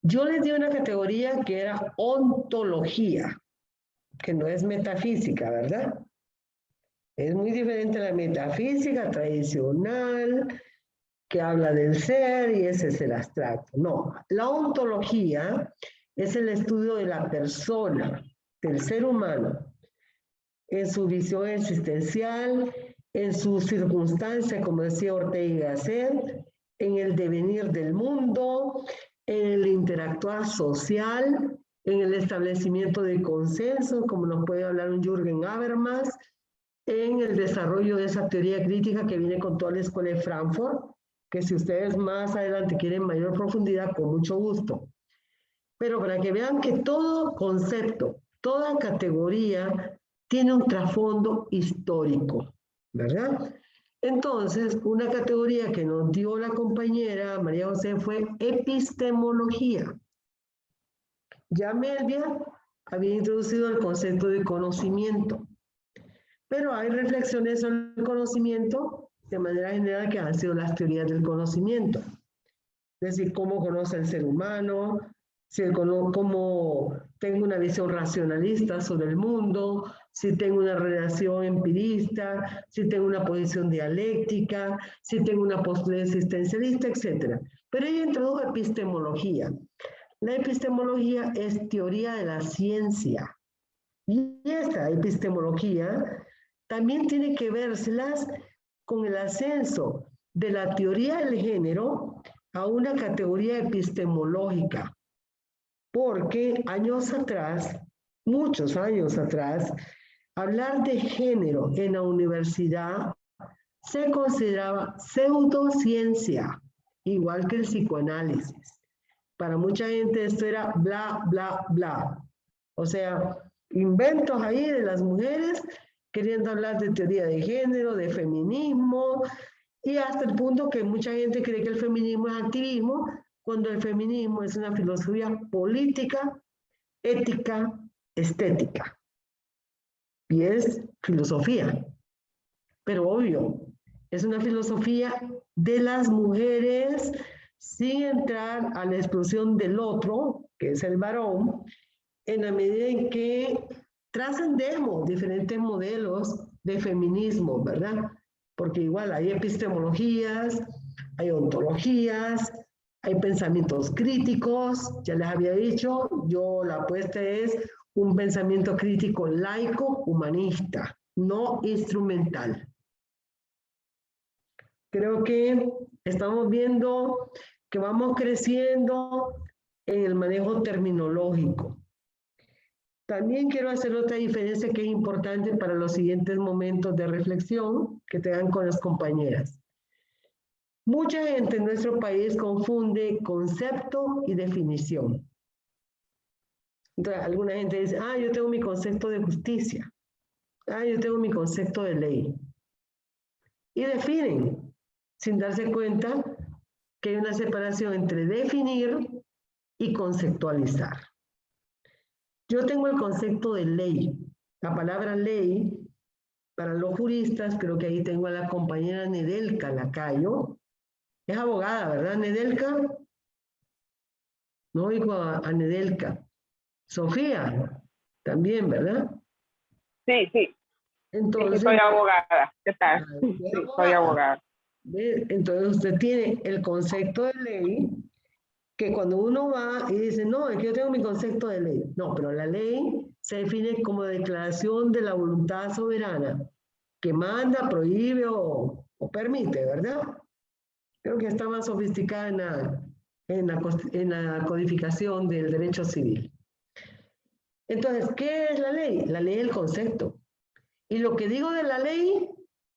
Yo les di una categoría que era ontología, que no es metafísica, ¿verdad? Es muy diferente a la metafísica tradicional, que habla del ser y ese es el abstracto. No, la ontología es el estudio de la persona, del ser humano, en su visión existencial, en sus circunstancias, como decía Ortega y Gasset, en el devenir del mundo, en el interactuar social, en el establecimiento de consenso, como nos puede hablar un Jürgen Habermas, en el desarrollo de esa teoría crítica que viene con toda la escuela de Frankfurt, que si ustedes más adelante quieren mayor profundidad, con mucho gusto. Pero para que vean que todo concepto, toda categoría tiene un trasfondo histórico, ¿verdad? Entonces, una categoría que nos dio la compañera María José fue epistemología. Ya Melvia había introducido el concepto de conocimiento, pero hay reflexiones sobre el conocimiento de manera general que han sido las teorías del conocimiento. Es decir, cómo conoce el ser humano, si cómo tengo una visión racionalista sobre el mundo, si tengo una relación empirista, si tengo una posición dialéctica, si tengo una postura existencialista, etc. Pero ella introdujo epistemología. La epistemología es teoría de la ciencia. Y esta epistemología también tiene que vérselas con el ascenso de la teoría del género a una categoría epistemológica. Porque años atrás, muchos años atrás, hablar de género en la universidad se consideraba pseudociencia, igual que el psicoanálisis. Para mucha gente esto era bla, bla, bla. O sea, inventos ahí de las mujeres queriendo hablar de teoría de género, de feminismo, y hasta el punto que mucha gente cree que el feminismo es activismo, cuando el feminismo es una filosofía política, ética, estética. Y es filosofía. Pero obvio, es una filosofía de las mujeres sin entrar a la exclusión del otro, que es el varón, en la medida en que trascendemos diferentes modelos de feminismo, ¿verdad? Porque igual hay epistemologías, hay ontologías, hay pensamientos críticos, ya les había dicho, la apuesta es un pensamiento crítico laico, humanista, no instrumental. Creo que estamos viendo que vamos creciendo en el manejo terminológico. También quiero hacer otra diferencia que es importante para los siguientes momentos de reflexión que tengan con las compañeras. Mucha gente en nuestro país confunde concepto y definición. Entonces, alguna gente dice, yo tengo mi concepto de justicia. Yo tengo mi concepto de ley. Y definen, sin darse cuenta que hay una separación entre definir y conceptualizar. Yo tengo el concepto de ley. La palabra ley, para los juristas, creo que ahí tengo a la compañera Nedelka Lacayo. Es abogada, ¿verdad, Nedelka? No oigo a Nedelka. Sofía, también, ¿verdad? Sí, sí. Entonces, soy abogada. ¿Qué tal? Sí, soy abogada. Entonces usted tiene el concepto de ley, que cuando uno va y dice, no, es que yo tengo mi concepto de ley. No, pero la ley se define como declaración de la voluntad soberana, que manda, prohíbe o permite, ¿verdad? Creo que está más sofisticada en la codificación del derecho civil. Entonces, ¿qué es la ley? La ley es el concepto. Y lo que digo de la ley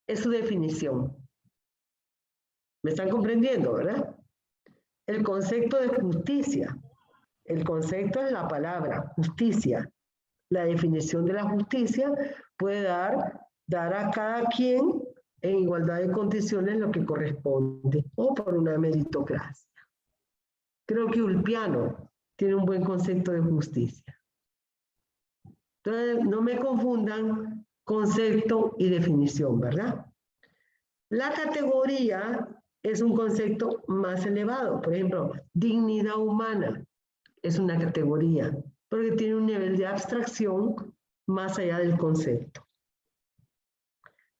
es su definición. ¿Me están comprendiendo, verdad? El concepto de justicia. El concepto es la palabra, justicia. La definición de la justicia puede dar a cada quien en igualdad de condiciones lo que corresponde, o por una meritocracia. Creo que Ulpiano tiene un buen concepto de justicia. Entonces, no me confundan concepto y definición, ¿verdad? La categoría es un concepto más elevado. Por ejemplo, dignidad humana es una categoría, porque tiene un nivel de abstracción más allá del concepto.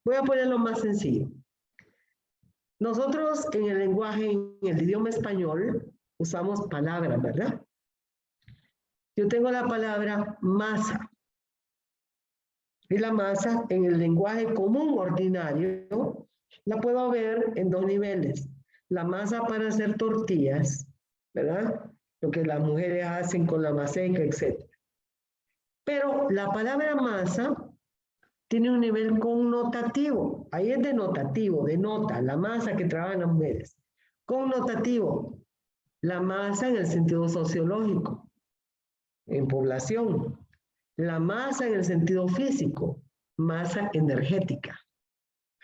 Voy a ponerlo más sencillo. Nosotros en el lenguaje, en el idioma español, usamos palabras, ¿verdad? yo tengo la palabra masa. Y la masa en el lenguaje común ordinario la puedo ver en dos niveles. La masa para hacer tortillas, ¿verdad? Lo que las mujeres hacen con la maseca, etc. Pero la palabra masa tiene un nivel connotativo. Ahí es denotativo, denota la masa que trabajan las mujeres. Connotativo, la masa en el sentido sociológico, en población. La masa en el sentido físico, masa energética,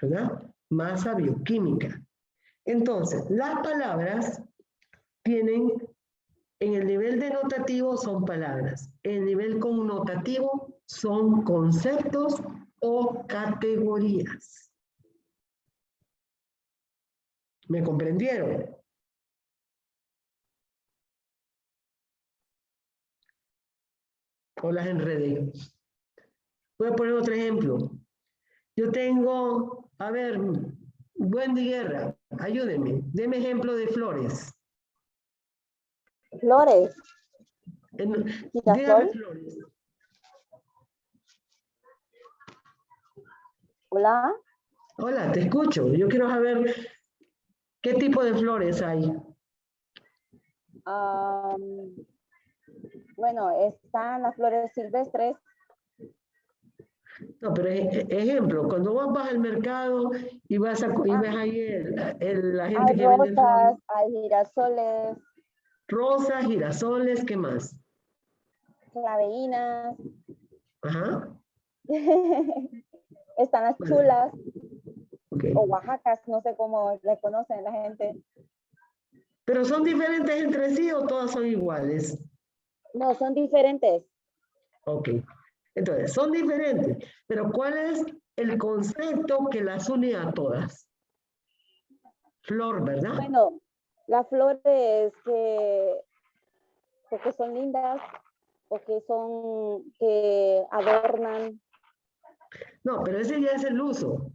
¿verdad? Masa bioquímica. Entonces, las palabras tienen, en el nivel denotativo son palabras, en el nivel connotativo son conceptos o categorías. ¿Me comprendieron? O las enredé. Voy a poner otro ejemplo. Yo tengo, a ver, Wendy Guerra, ayúdenme, deme ejemplo de flores. Flores. Dígame flores. Hola. Hola, te escucho. Yo quiero saber qué tipo de flores hay. Bueno, están las flores silvestres. No, pero ejemplo, cuando vos vas al mercado y vas a, y ves ahí la gente Hay que vende flores. rosas, hay girasoles. Rosas, girasoles, ¿qué más? Claveinas. Ajá. Están las chulas. Okay. O oaxacas, no sé cómo le conocen la gente. ¿Pero son diferentes entre sí o todas son iguales? No, son diferentes. Ok. Entonces, son diferentes. Pero ¿cuál es el concepto que las une a todas? Flor, ¿verdad? Bueno, las flores que son lindas o que adornan. No, pero ese ya es el uso.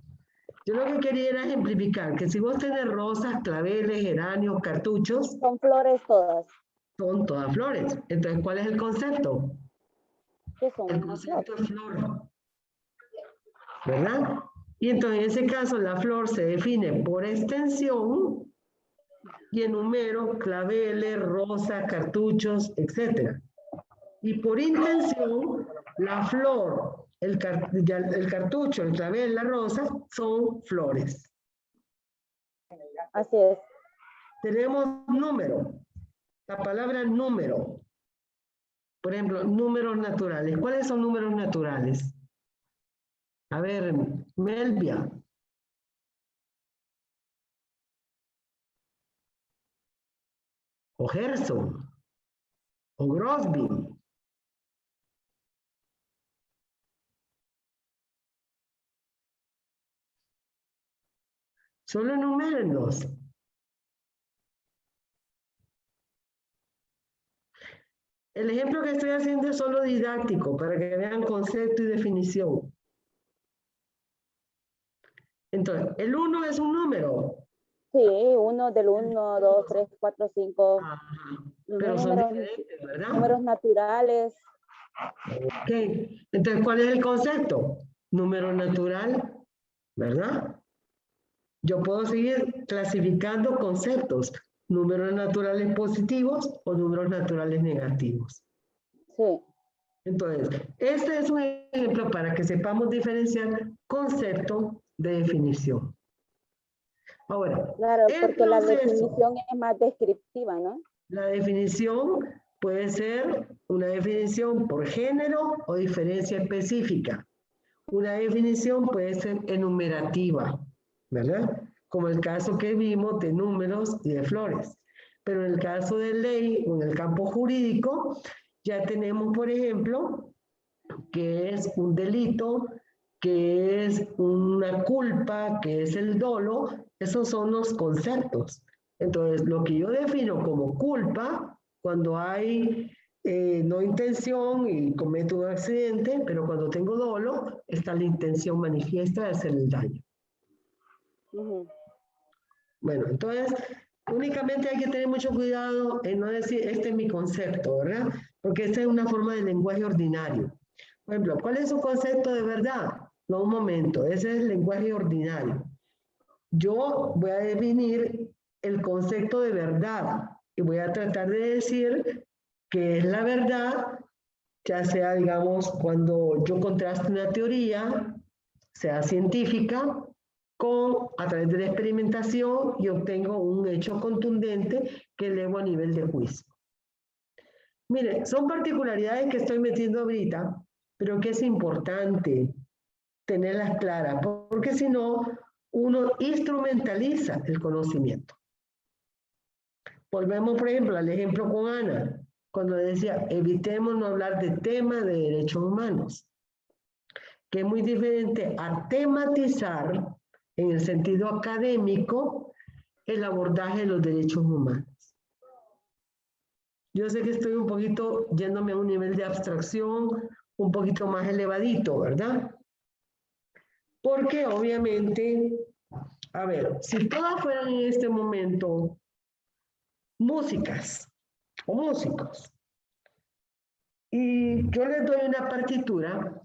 Yo lo que quería era ejemplificar que si vos tenés rosas, claveles, geranios, cartuchos. Son flores todas. Son todas flores. Entonces, ¿cuál es el concepto? ¿Qué son? El concepto es flor. ¿Verdad? Y entonces en ese caso la flor se define por extensión y enumero claveles, rosas, cartuchos, etc. Y por intención, la flor, el cartucho, el clavel, la rosa, son flores. Así es. Tenemos número. La palabra número. Por ejemplo, números naturales. ¿Cuáles son números naturales? A ver, Melvia. O Gerson. O Grosby. Solo enumérenlos. El ejemplo que estoy haciendo es solo didáctico, para que vean concepto y definición. Entonces, el 1 es un número. Sí, uno del 1, 2, 3, 4, 5. Pero son diferentes, ¿verdad? Números naturales. Ok. Entonces, ¿cuál es el concepto? Número natural, ¿verdad? Yo puedo seguir clasificando conceptos. Números naturales positivos o números naturales negativos. Sí. Entonces, este es un ejemplo para que sepamos diferenciar concepto de definición. Ahora, claro, porque la definición es más descriptiva, ¿no? La definición puede ser una definición por género o diferencia específica. Una definición puede ser enumerativa, ¿verdad? Como el caso que vimos de números y de flores. Pero en el caso de ley o en el campo jurídico, ya tenemos, por ejemplo, que es un delito, que es una culpa, que es el dolo. Esos son los conceptos. Entonces, lo que yo defino como culpa, cuando hay no intención y cometo un accidente, pero cuando tengo dolo, está la intención manifiesta de hacer el daño. Bueno, entonces, únicamente hay que tener mucho cuidado en no decir, este es mi concepto, ¿verdad? porque esa es una forma de lenguaje ordinario. Por ejemplo, ¿cuál es su concepto de verdad? No, un momento, ese es el lenguaje ordinario. Yo voy a definir el concepto de verdad y voy a tratar de decir qué es la verdad, ya sea, digamos, cuando yo contraste una teoría, sea científica, a través de la experimentación y obtengo un hecho contundente que elevo a nivel de juicio. Mire, son particularidades que estoy metiendo ahorita, pero que es importante tenerlas claras, porque si no, uno instrumentaliza el conocimiento. Volvemos, por ejemplo, al ejemplo con Ana, cuando decía, evitemos no hablar de temas de derechos humanos, que es muy diferente a tematizar, en el sentido académico, el abordaje de los derechos humanos. Yo sé que estoy un poquito yéndome a un nivel de abstracción un poquito más elevadito, ¿verdad? Porque obviamente, a ver, si todas fueran en este momento músicas o músicos, y yo les doy una partitura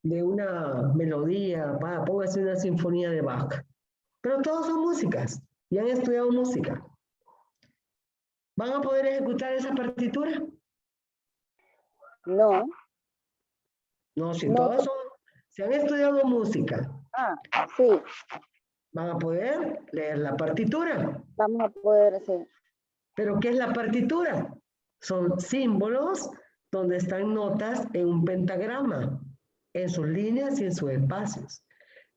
de una melodía, póngase una sinfonía de Bach, pero todos son músicas y han estudiado música. ¿Van a poder ejecutar esa partitura? No. No, si todos son, si han estudiado música. Ah, sí. ¿Van a poder leer la partitura? Vamos a poder, sí. ¿Pero qué es la partitura? Son símbolos donde están notas en un pentagrama, en sus líneas y en sus espacios.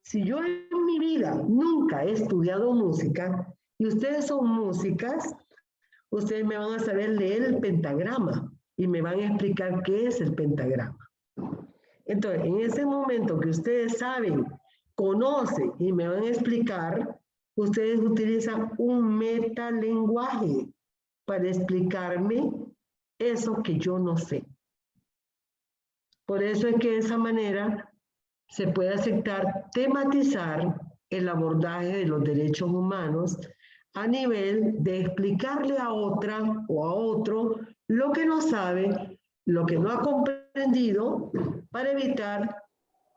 Si yo en mi vida nunca he estudiado música y ustedes son músicas, ustedes me van a saber leer el pentagrama y me van a explicar qué es el pentagrama. Entonces, en ese momento que ustedes saben, conocen y me van a explicar, ustedes utilizan un metalenguaje para explicarme eso que yo no sé. Por eso es que de esa manera se puede aceptar tematizar el abordaje de los derechos humanos a nivel de explicarle a otra o a otro lo que no sabe, lo que no ha comprendido, para evitar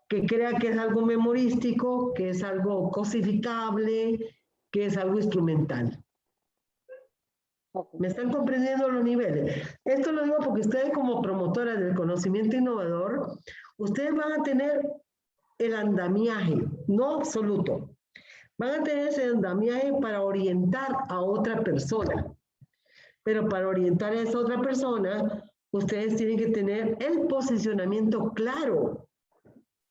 que crea que es algo memorístico, que es algo cosificable, que es algo instrumental. ¿Me están comprendiendo los niveles? Esto lo digo porque ustedes como promotoras del conocimiento innovador, ustedes van a tener el andamiaje, no absoluto. Van a tener ese andamiaje para orientar a otra persona. Pero para orientar a esa otra persona, ustedes tienen que tener el posicionamiento claro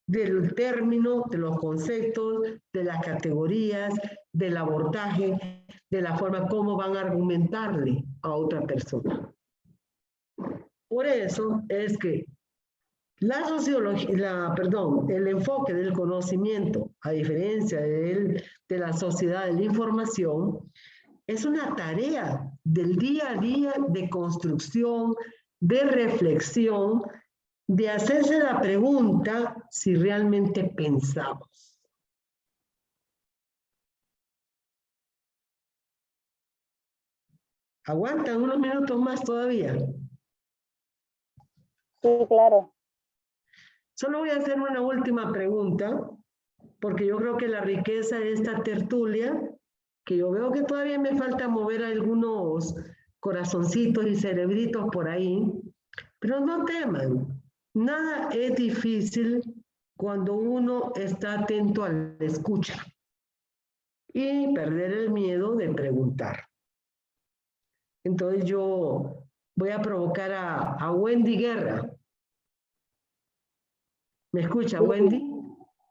del término, de los conceptos, de las categorías, del abordaje, de la forma como van a argumentarle a otra persona. Por eso es que la sociología, el enfoque del conocimiento, a diferencia de la sociedad de la información, es una tarea del día a día de construcción, de reflexión, de hacerse la pregunta si realmente pensamos. ¿Aguantan unos minutos más todavía? Sí, claro. Solo voy a hacer una última pregunta, porque yo creo que la riqueza de esta tertulia, que yo veo que todavía me falta mover algunos corazoncitos y cerebritos por ahí, pero no teman, nada es difícil cuando uno está atento a la escucha y perder el miedo de preguntar. Entonces yo voy a provocar a Wendy Guerra. ¿Me escucha, sí, Wendy?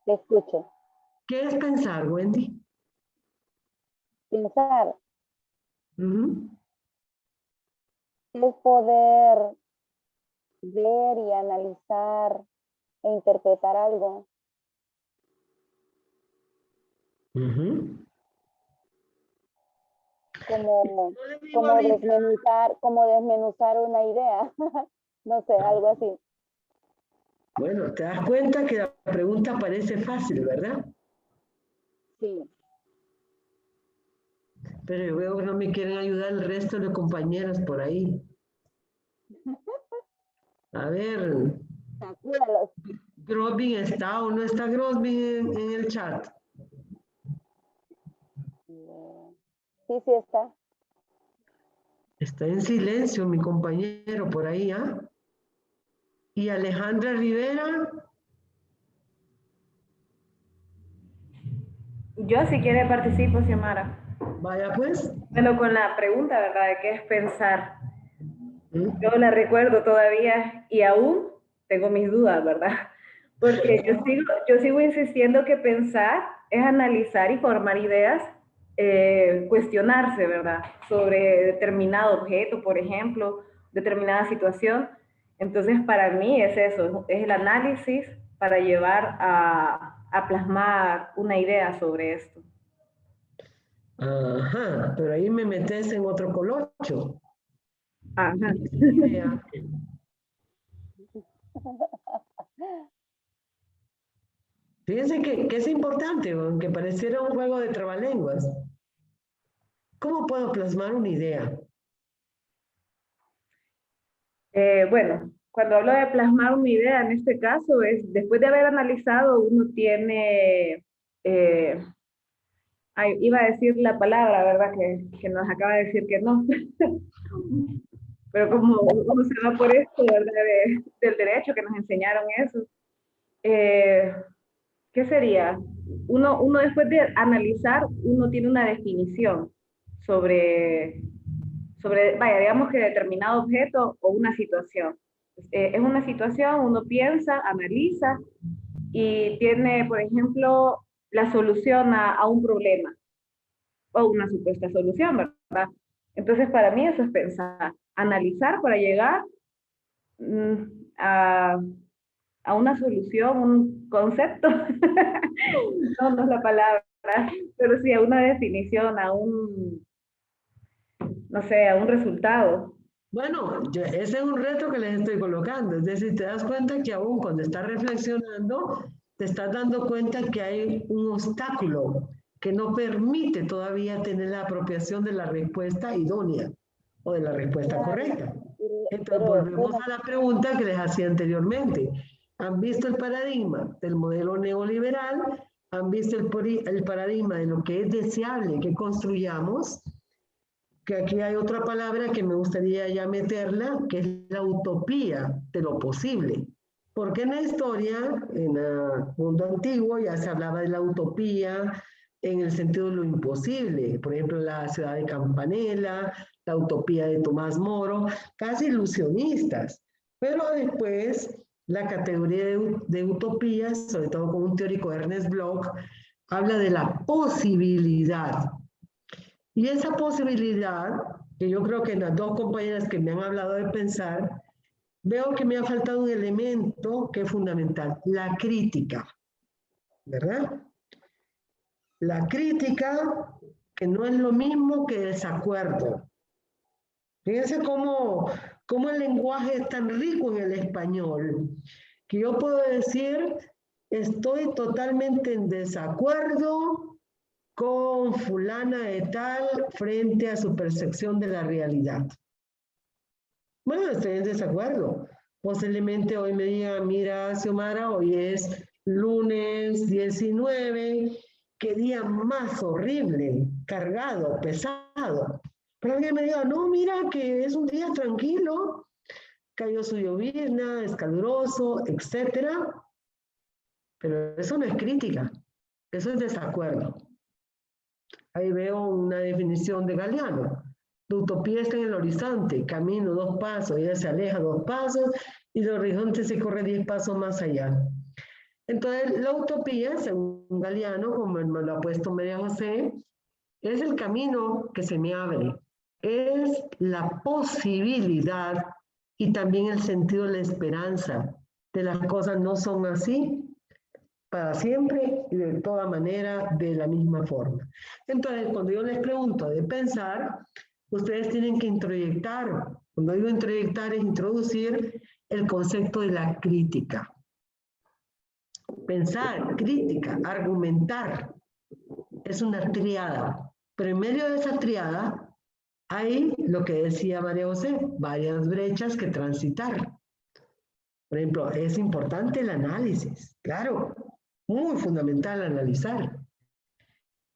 Te escucho. ¿Qué es pensar, Wendy? Pensar. Es poder ver y analizar e interpretar algo. Como desmenuzar una idea. No sé, algo así. Bueno, te das cuenta que la pregunta parece fácil, ¿verdad? Sí. Pero yo veo que no me quieren ayudar el resto de compañeras por ahí. A ver, Grosvin, ¿está o no está Grosvin en el chat? Sí, sí está. Está en silencio mi compañero por ahí, ¿ah? ¿Y Alejandra Rivera? Yo si quiere participo, Xiomara. Vaya pues. Bueno, con la pregunta, ¿verdad? De qué es pensar. Yo la recuerdo todavía y aún tengo mis dudas, ¿verdad? Porque yo sigo insistiendo que pensar es analizar y formar ideas, cuestionarse, ¿verdad? Sobre determinado objeto, por ejemplo, determinada situación. Entonces, para mí es eso, es el análisis para llevar a plasmar una idea sobre esto. Ajá, pero ahí me metes en otro colocho. Ajá. Fíjense que es importante, aunque pareciera un juego de trabalenguas. ¿Cómo puedo plasmar una idea? Bueno, cuando hablo de plasmar una idea, en este caso, es después de haber analizado, uno tiene, iba a decir la palabra, ¿verdad? Que nos acaba de decir que no. Pero como uno se va por esto, ¿verdad? Del derecho, que nos enseñaron eso. ¿Qué sería? Uno después de analizar, uno tiene una definición sobre, vaya, digamos que determinado objeto o una situación. Es una situación, uno piensa, analiza y tiene, por ejemplo, la solución a un problema o una supuesta solución, ¿verdad? Entonces, para mí eso es pensar, analizar para llegar a una solución, un concepto, no es la palabra, pero sí a una definición, a un, no sé, a un resultado. Bueno, ese es un reto que les estoy colocando, es decir, te das cuenta que aún cuando estás reflexionando, te estás dando cuenta que hay un obstáculo que no permite todavía tener la apropiación de la respuesta idónea o de la respuesta correcta. Entonces volvemos a la pregunta que les hacía anteriormente. ¿Han visto el paradigma del modelo neoliberal? ¿Han visto el paradigma de lo que es deseable que construyamos? Que aquí hay otra palabra que me gustaría ya meterla, que es la utopía de lo posible. Porque en la historia, en el mundo antiguo, ya se hablaba de la utopía en el sentido de lo imposible. Por ejemplo, la ciudad de Campanella, la utopía de Tomás Moro, casi ilusionistas. Pero después, la categoría de utopías, sobre todo con un teórico, Ernest Bloch, habla de la posibilidad. Y esa posibilidad, que yo creo que en las dos compañeras que me han hablado de pensar, veo que me ha faltado un elemento que es fundamental, la crítica, ¿verdad? La crítica, que no es lo mismo que desacuerdo. Fíjense cómo el lenguaje es tan rico en el español, que yo puedo decir, estoy totalmente en desacuerdo con fulana de tal frente a su percepción de la realidad. Bueno, estoy en desacuerdo. Posiblemente hoy me diga, mira, Xiomara, hoy es lunes 19, qué día más horrible, cargado, pesado. Pero alguien me diga, no, mira, que es un día tranquilo, cayó su llovizna, es caluroso, etc. Pero eso no es crítica, eso es desacuerdo. Ahí veo una definición de Galeano. La utopía está en el horizonte, camino 2 pasos, ella se aleja 2 pasos y el horizonte se corre 10 pasos más allá. Entonces, la utopía, según Galeano, como me lo ha puesto María José, es el camino que se me abre, es la posibilidad y también el sentido de la esperanza de las cosas no son así para siempre y de toda manera de la misma forma. Entonces, cuando yo les pregunto de pensar, ustedes tienen que introyectar. Cuando digo introyectar es introducir el concepto de la crítica. Pensar, crítica, argumentar, es una triada. Pero en medio de esa triada hay lo que decía María José, varias brechas que transitar. Por ejemplo, es importante el análisis, claro, muy fundamental analizar.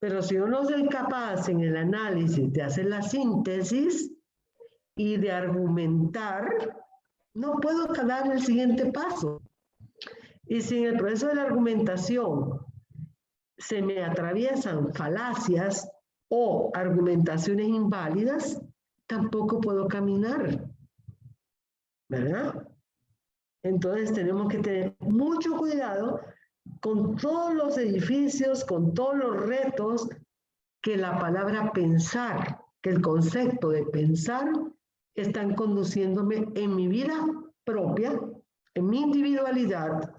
Pero si yo no soy capaz en el análisis de hacer la síntesis y de argumentar, no puedo dar el siguiente paso. Y si en el proceso de la argumentación se me atraviesan falacias o argumentaciones inválidas, tampoco puedo caminar, ¿verdad? Entonces tenemos que tener mucho cuidado con todos los edificios, con todos los retos que la palabra pensar, que el concepto de pensar están conduciéndome en mi vida propia, en mi individualidad,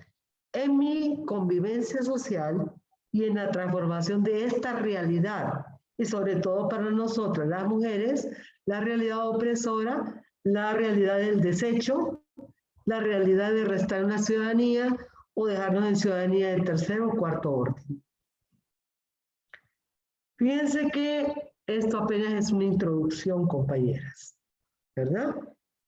en mi convivencia social y en la transformación de esta realidad. Y sobre todo para nosotras, las mujeres, la realidad opresora, la realidad del desecho, la realidad de restar en la ciudadanía o dejarnos en ciudadanía de tercero o cuarto orden. Fíjense que esto apenas es una introducción, compañeras, ¿verdad?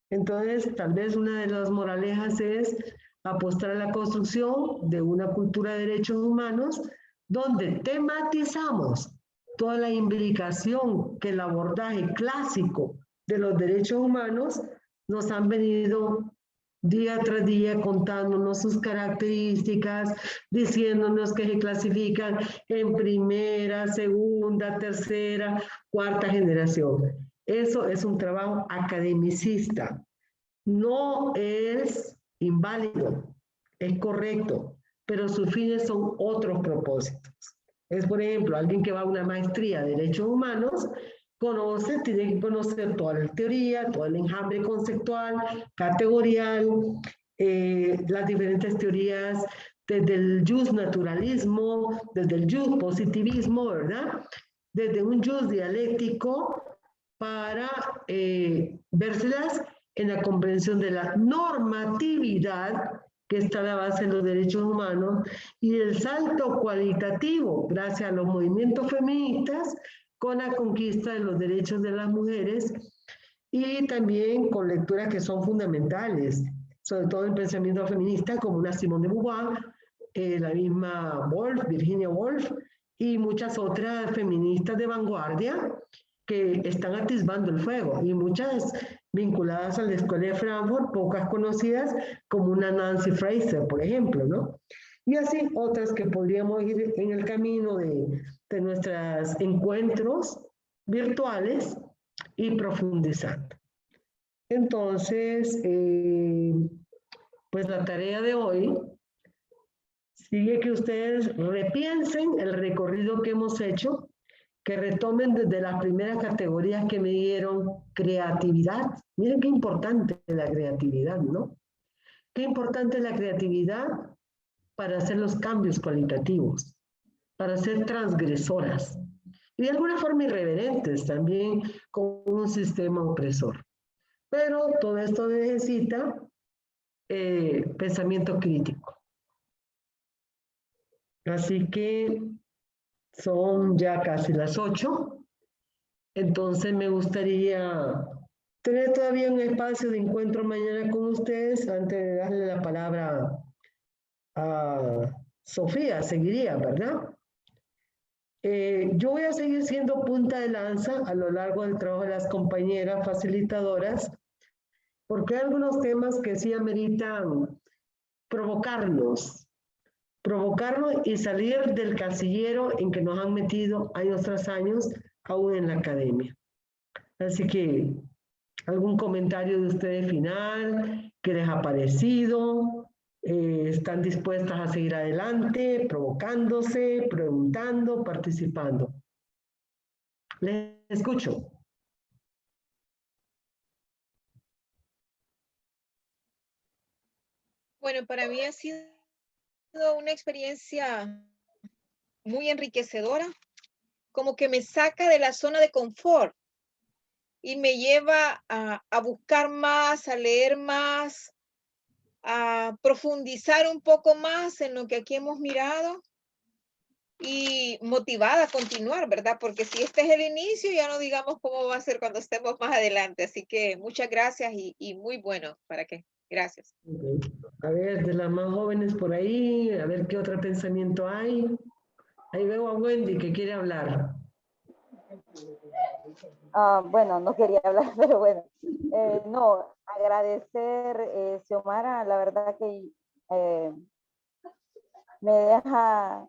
Entonces, tal vez una de las moralejas es apostar a la construcción de una cultura de derechos humanos donde tematizamos toda la implicación que el abordaje clásico de los derechos humanos nos han venido día tras día contándonos sus características, diciéndonos que se clasifican en primera, segunda, tercera, cuarta generación. Eso es un trabajo academicista. No es inválido, es correcto, pero sus fines son otros propósitos. Es, por ejemplo, alguien que va a una maestría de derechos humanos, tiene que conocer toda la teoría, todo el enjambre conceptual, categorial, las diferentes teorías desde el justnaturalismo, desde el just positivismo, ¿verdad? Desde un just dialéctico para vérselas en la comprensión de la normatividad que está a la base de los derechos humanos y el salto cualitativo gracias a los movimientos feministas con la conquista de los derechos de las mujeres y también con lecturas que son fundamentales, sobre todo el pensamiento feminista como una Simone de Beauvoir, la misma Woolf, Virginia Woolf y muchas otras feministas de vanguardia que están atisbando el fuego y muchas vinculadas a la Escuela de Frankfurt, pocas conocidas como una Nancy Fraser, por ejemplo, ¿no? Y así otras que podríamos ir en el camino de nuestros encuentros virtuales y profundizando. Entonces, pues la tarea de hoy sigue que ustedes repiensen el recorrido que hemos hecho, que retomen desde las primeras categorías que me dieron creatividad. Miren qué importante es la creatividad, ¿no? Qué importante es la creatividad para hacer los cambios cualitativos, para ser transgresoras y de alguna forma irreverentes también con un sistema opresor. Pero todo esto necesita pensamiento crítico. Así que son ya casi las 8. Entonces me gustaría tener todavía un espacio de encuentro mañana con ustedes antes de darle la palabra a Sofía, seguiría, ¿verdad? Yo voy a seguir siendo punta de lanza a lo largo del trabajo de las compañeras facilitadoras, porque hay algunos temas que sí ameritan provocarnos y salir del casillero en que nos han metido años tras años, aún en la academia. Así que, ¿algún comentario de ustedes final? ¿Qué les ha parecido? ¿Están dispuestas a seguir adelante, provocándose, preguntando, participando? Les escucho. Bueno, para mí ha sido una experiencia muy enriquecedora, como que me saca de la zona de confort y me lleva a buscar más, a leer más, a profundizar un poco más en lo que aquí hemos mirado y motivada a continuar, ¿verdad? Porque si este es el inicio, ya no digamos cómo va a ser cuando estemos más adelante. Así que muchas gracias y muy bueno para que Gracias. Okay. A ver, de las más jóvenes por ahí, a ver qué otro pensamiento hay. Ahí veo a Wendy que quiere hablar. Bueno, no quería hablar, pero bueno. No, agradecer, Xiomara, la verdad que me deja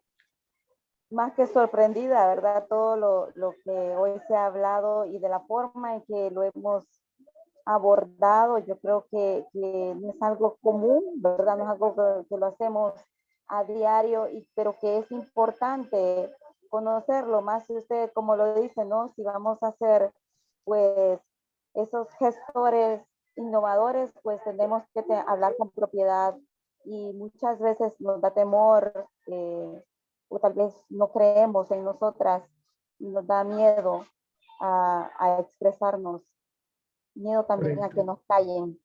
más que sorprendida, ¿verdad? Todo lo que hoy se ha hablado y de la forma en que lo hemos abordado. Yo creo que no es algo común, ¿verdad? No es algo que lo hacemos a diario, pero que es importante conocerlo, más si usted, como lo dice, ¿no? Si vamos a ser, pues, esos gestores innovadores, pues tenemos que hablar con propiedad, y muchas veces nos da temor, o tal vez no creemos en nosotras y nos da miedo a expresarnos, miedo también Correcto. a que nos callen.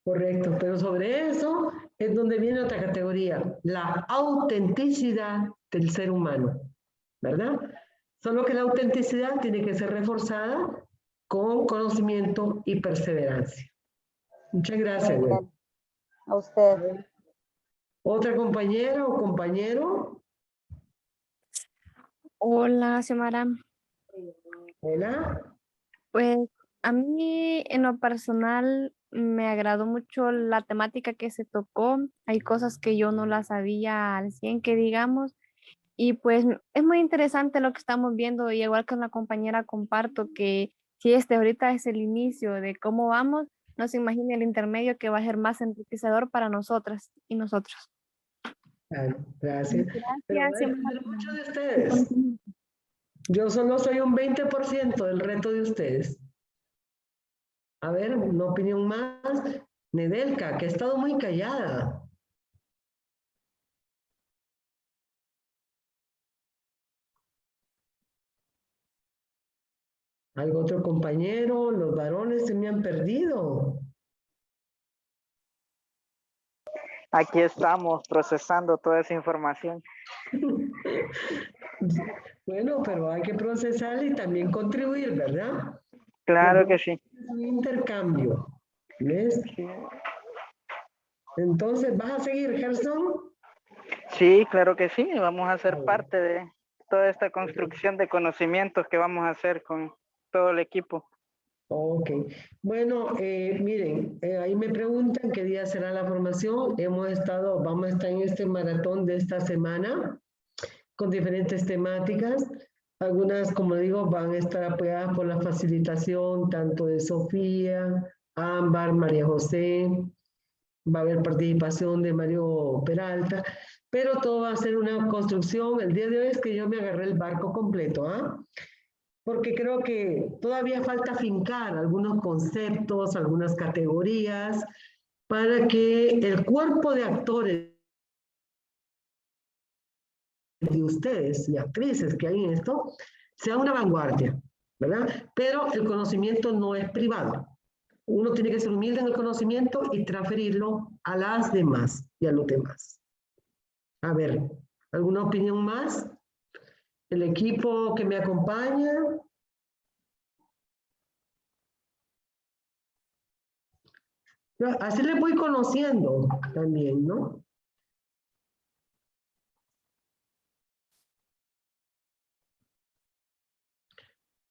Correcto, pero sobre eso es donde viene otra categoría, la autenticidad del ser humano, ¿verdad? Solo que la autenticidad tiene que ser reforzada con conocimiento y perseverancia. Muchas gracias, güey. A usted. ¿Otra compañera o compañero? Hola, Xiomara. Hola. Pues a mí en lo personal me agradó mucho la temática que se tocó. Hay cosas que yo no las sabía al 100 que digamos. Y pues es muy interesante lo que estamos viendo, y igual que la compañera comparto que si ahorita es el inicio de cómo vamos, no se imagine el intermedio que va a ser más enriquecedor para nosotras y nosotros. Claro, gracias. Pero va a Gracias. depender mucho de ustedes. Yo solo soy un 20% del reto de ustedes. A ver, una opinión más. Nedelka, que ha estado muy callada. ¿Algún otro compañero? Los varones se me han perdido. Aquí estamos procesando toda esa información. Bueno, pero hay que procesar y también contribuir, ¿verdad? Claro que sí. Es un intercambio. ¿Ves? Entonces, ¿vas a seguir, Gerson? Sí, claro que sí. Vamos a ser parte de toda esta construcción de conocimientos que vamos a hacer con todo el equipo. Ok. Bueno, miren, ahí me preguntan qué día será la formación. Vamos a estar en este maratón de esta semana con diferentes temáticas. Algunas, como digo, van a estar apoyadas por la facilitación tanto de Sofía, Ámbar, María José. Va a haber participación de Mario Peralta, pero todo va a ser una construcción. El día de hoy es que yo me agarré el barco completo, ¿ah? Porque creo que todavía falta afincar algunos conceptos, algunas categorías, para que el cuerpo de actores de ustedes y actrices que hay en esto sea una vanguardia, ¿verdad? Pero el conocimiento no es privado. Uno tiene que ser humilde en el conocimiento y transferirlo a las demás y a los demás. A ver, ¿alguna opinión más? El equipo que me acompaña. Así le voy conociendo también, ¿no?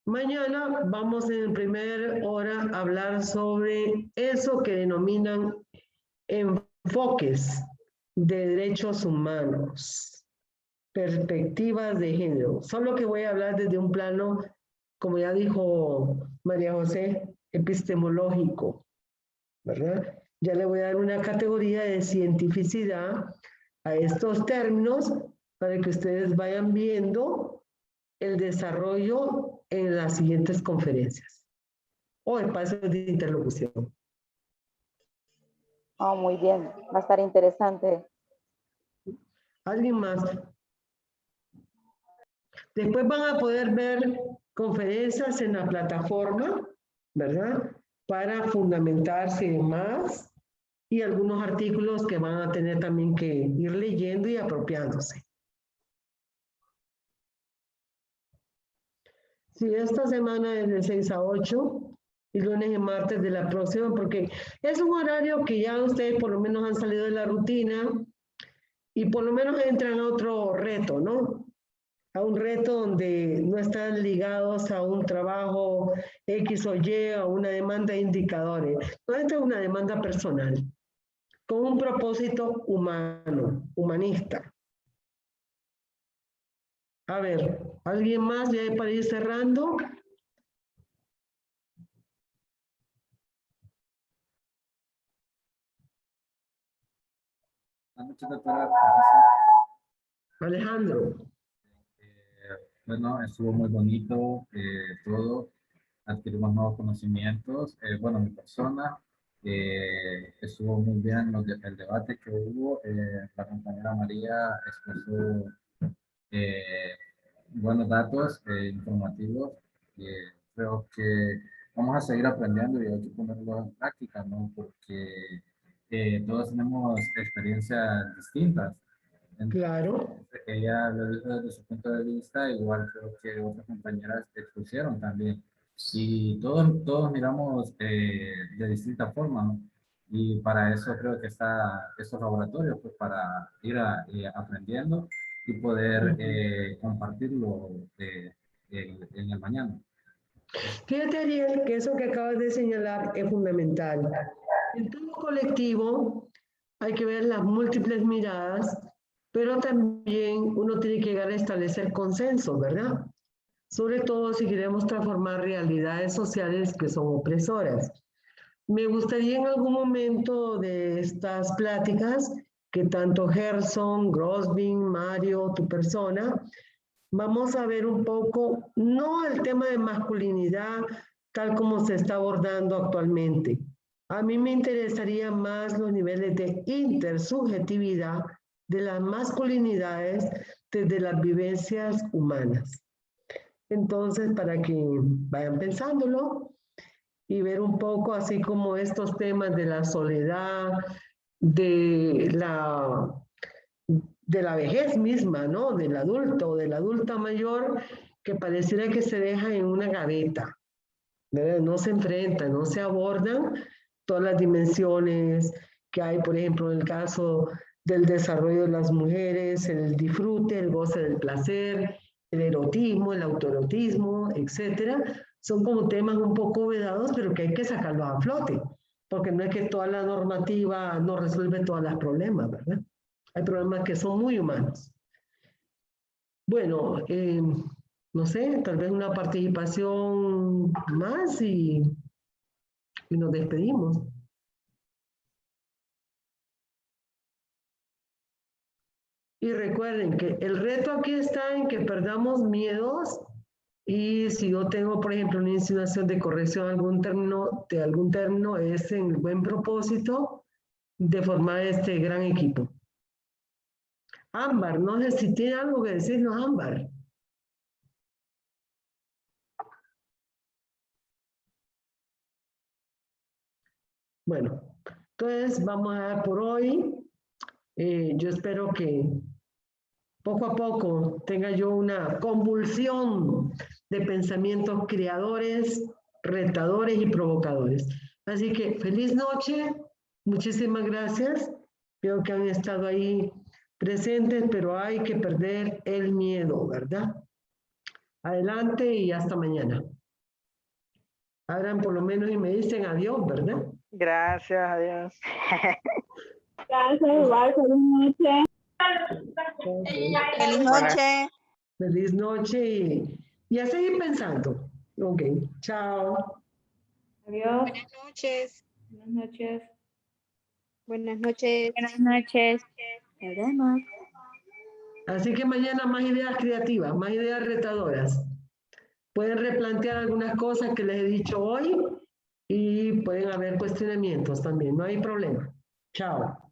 Mañana vamos en primera hora a hablar sobre eso que denominan enfoques de derechos humanos, perspectivas de género. Solo que voy a hablar desde un plano, como ya dijo María José, epistemológico, ¿verdad? Ya le voy a dar una categoría de cientificidad a estos términos para que ustedes vayan viendo el desarrollo en las siguientes conferencias o espacios de interlocución. Oh, muy bien, va a estar interesante. ¿Alguien más? Después van a poder ver conferencias en la plataforma, ¿verdad? Para fundamentarse más y algunos artículos que van a tener también que ir leyendo y apropiándose. Sí, esta semana es de 6 a 8, y lunes y martes de la próxima, porque es un horario que ya ustedes por lo menos han salido de la rutina y por lo menos entran a otro reto, ¿no? A un reto donde no están ligados a un trabajo X o Y, a una demanda de indicadores. No, esta es una demanda personal, con un propósito humano, humanista. A ver, ¿alguien más ya para ir cerrando? Alejandro. Bueno, estuvo muy bonito todo, adquirimos nuevos conocimientos. Bueno, mi persona, estuvo muy bien el debate que hubo. La compañera María expresó buenos datos informativos. Creo que vamos a seguir aprendiendo y hay que ponerlo en práctica, ¿no? Porque todos tenemos experiencias distintas. Claro. Ella lo dijo desde su punto de vista, igual creo que otras compañeras expusieron también. Y todos miramos de distinta forma, ¿no? Y para eso creo que están estos laboratorios, pues para ir aprendiendo y poder compartirlo en el mañana. Fíjate, Ariel, que eso que acabas de señalar es fundamental. En todo colectivo hay que ver las múltiples miradas, pero también uno tiene que llegar a establecer consensos, ¿verdad? Sobre todo si queremos transformar realidades sociales que son opresoras. Me gustaría en algún momento de estas pláticas que tanto Gerson, Grosvin, Mario, tu persona, vamos a ver un poco, no el tema de masculinidad tal como se está abordando actualmente. A mí me interesaría más los niveles de intersubjetividad de las masculinidades desde las vivencias humanas. Entonces, para que vayan pensándolo y ver un poco así como estos temas de la soledad, de la vejez misma, ¿no? Del adulto o de la adulta mayor, que pareciera que se deja en una gaveta, ¿verdad? No se enfrentan, no se abordan todas las dimensiones que hay, por ejemplo, en el caso del desarrollo de las mujeres, el disfrute, el goce del placer, el erotismo, el autoerotismo, etcétera. Son como temas un poco vedados, pero que hay que sacarlos a flote, porque no es que toda la normativa no resuelve todos los problemas, ¿verdad? Hay problemas que son muy humanos. Bueno, no sé, tal vez una participación más y nos despedimos. Y recuerden que el reto aquí está en que perdamos miedos y si yo tengo, por ejemplo, una insinuación de corrección de algún término, es en el buen propósito de formar este gran equipo. Ámbar, no sé si tiene algo que decirnos, Ámbar. Bueno, entonces vamos a dar por hoy. Yo espero que poco a poco tenga yo una convulsión de pensamientos creadores, retadores y provocadores. Así que feliz noche, muchísimas gracias. Veo que han estado ahí presentes, pero hay que perder el miedo, ¿verdad? Adelante y hasta mañana. Abran por lo menos y me dicen adiós, ¿verdad? Gracias, adiós. Gracias, igual, feliz noche. Feliz noche. Feliz noche y a seguir pensando. Ok, chao. Adiós. Buenas noches. Buenas noches. Buenas noches. Buenas noches. Nos vemos. Así que mañana más ideas creativas, más ideas retadoras. Pueden replantear algunas cosas que les he dicho hoy y pueden haber cuestionamientos también, no hay problema. Chao.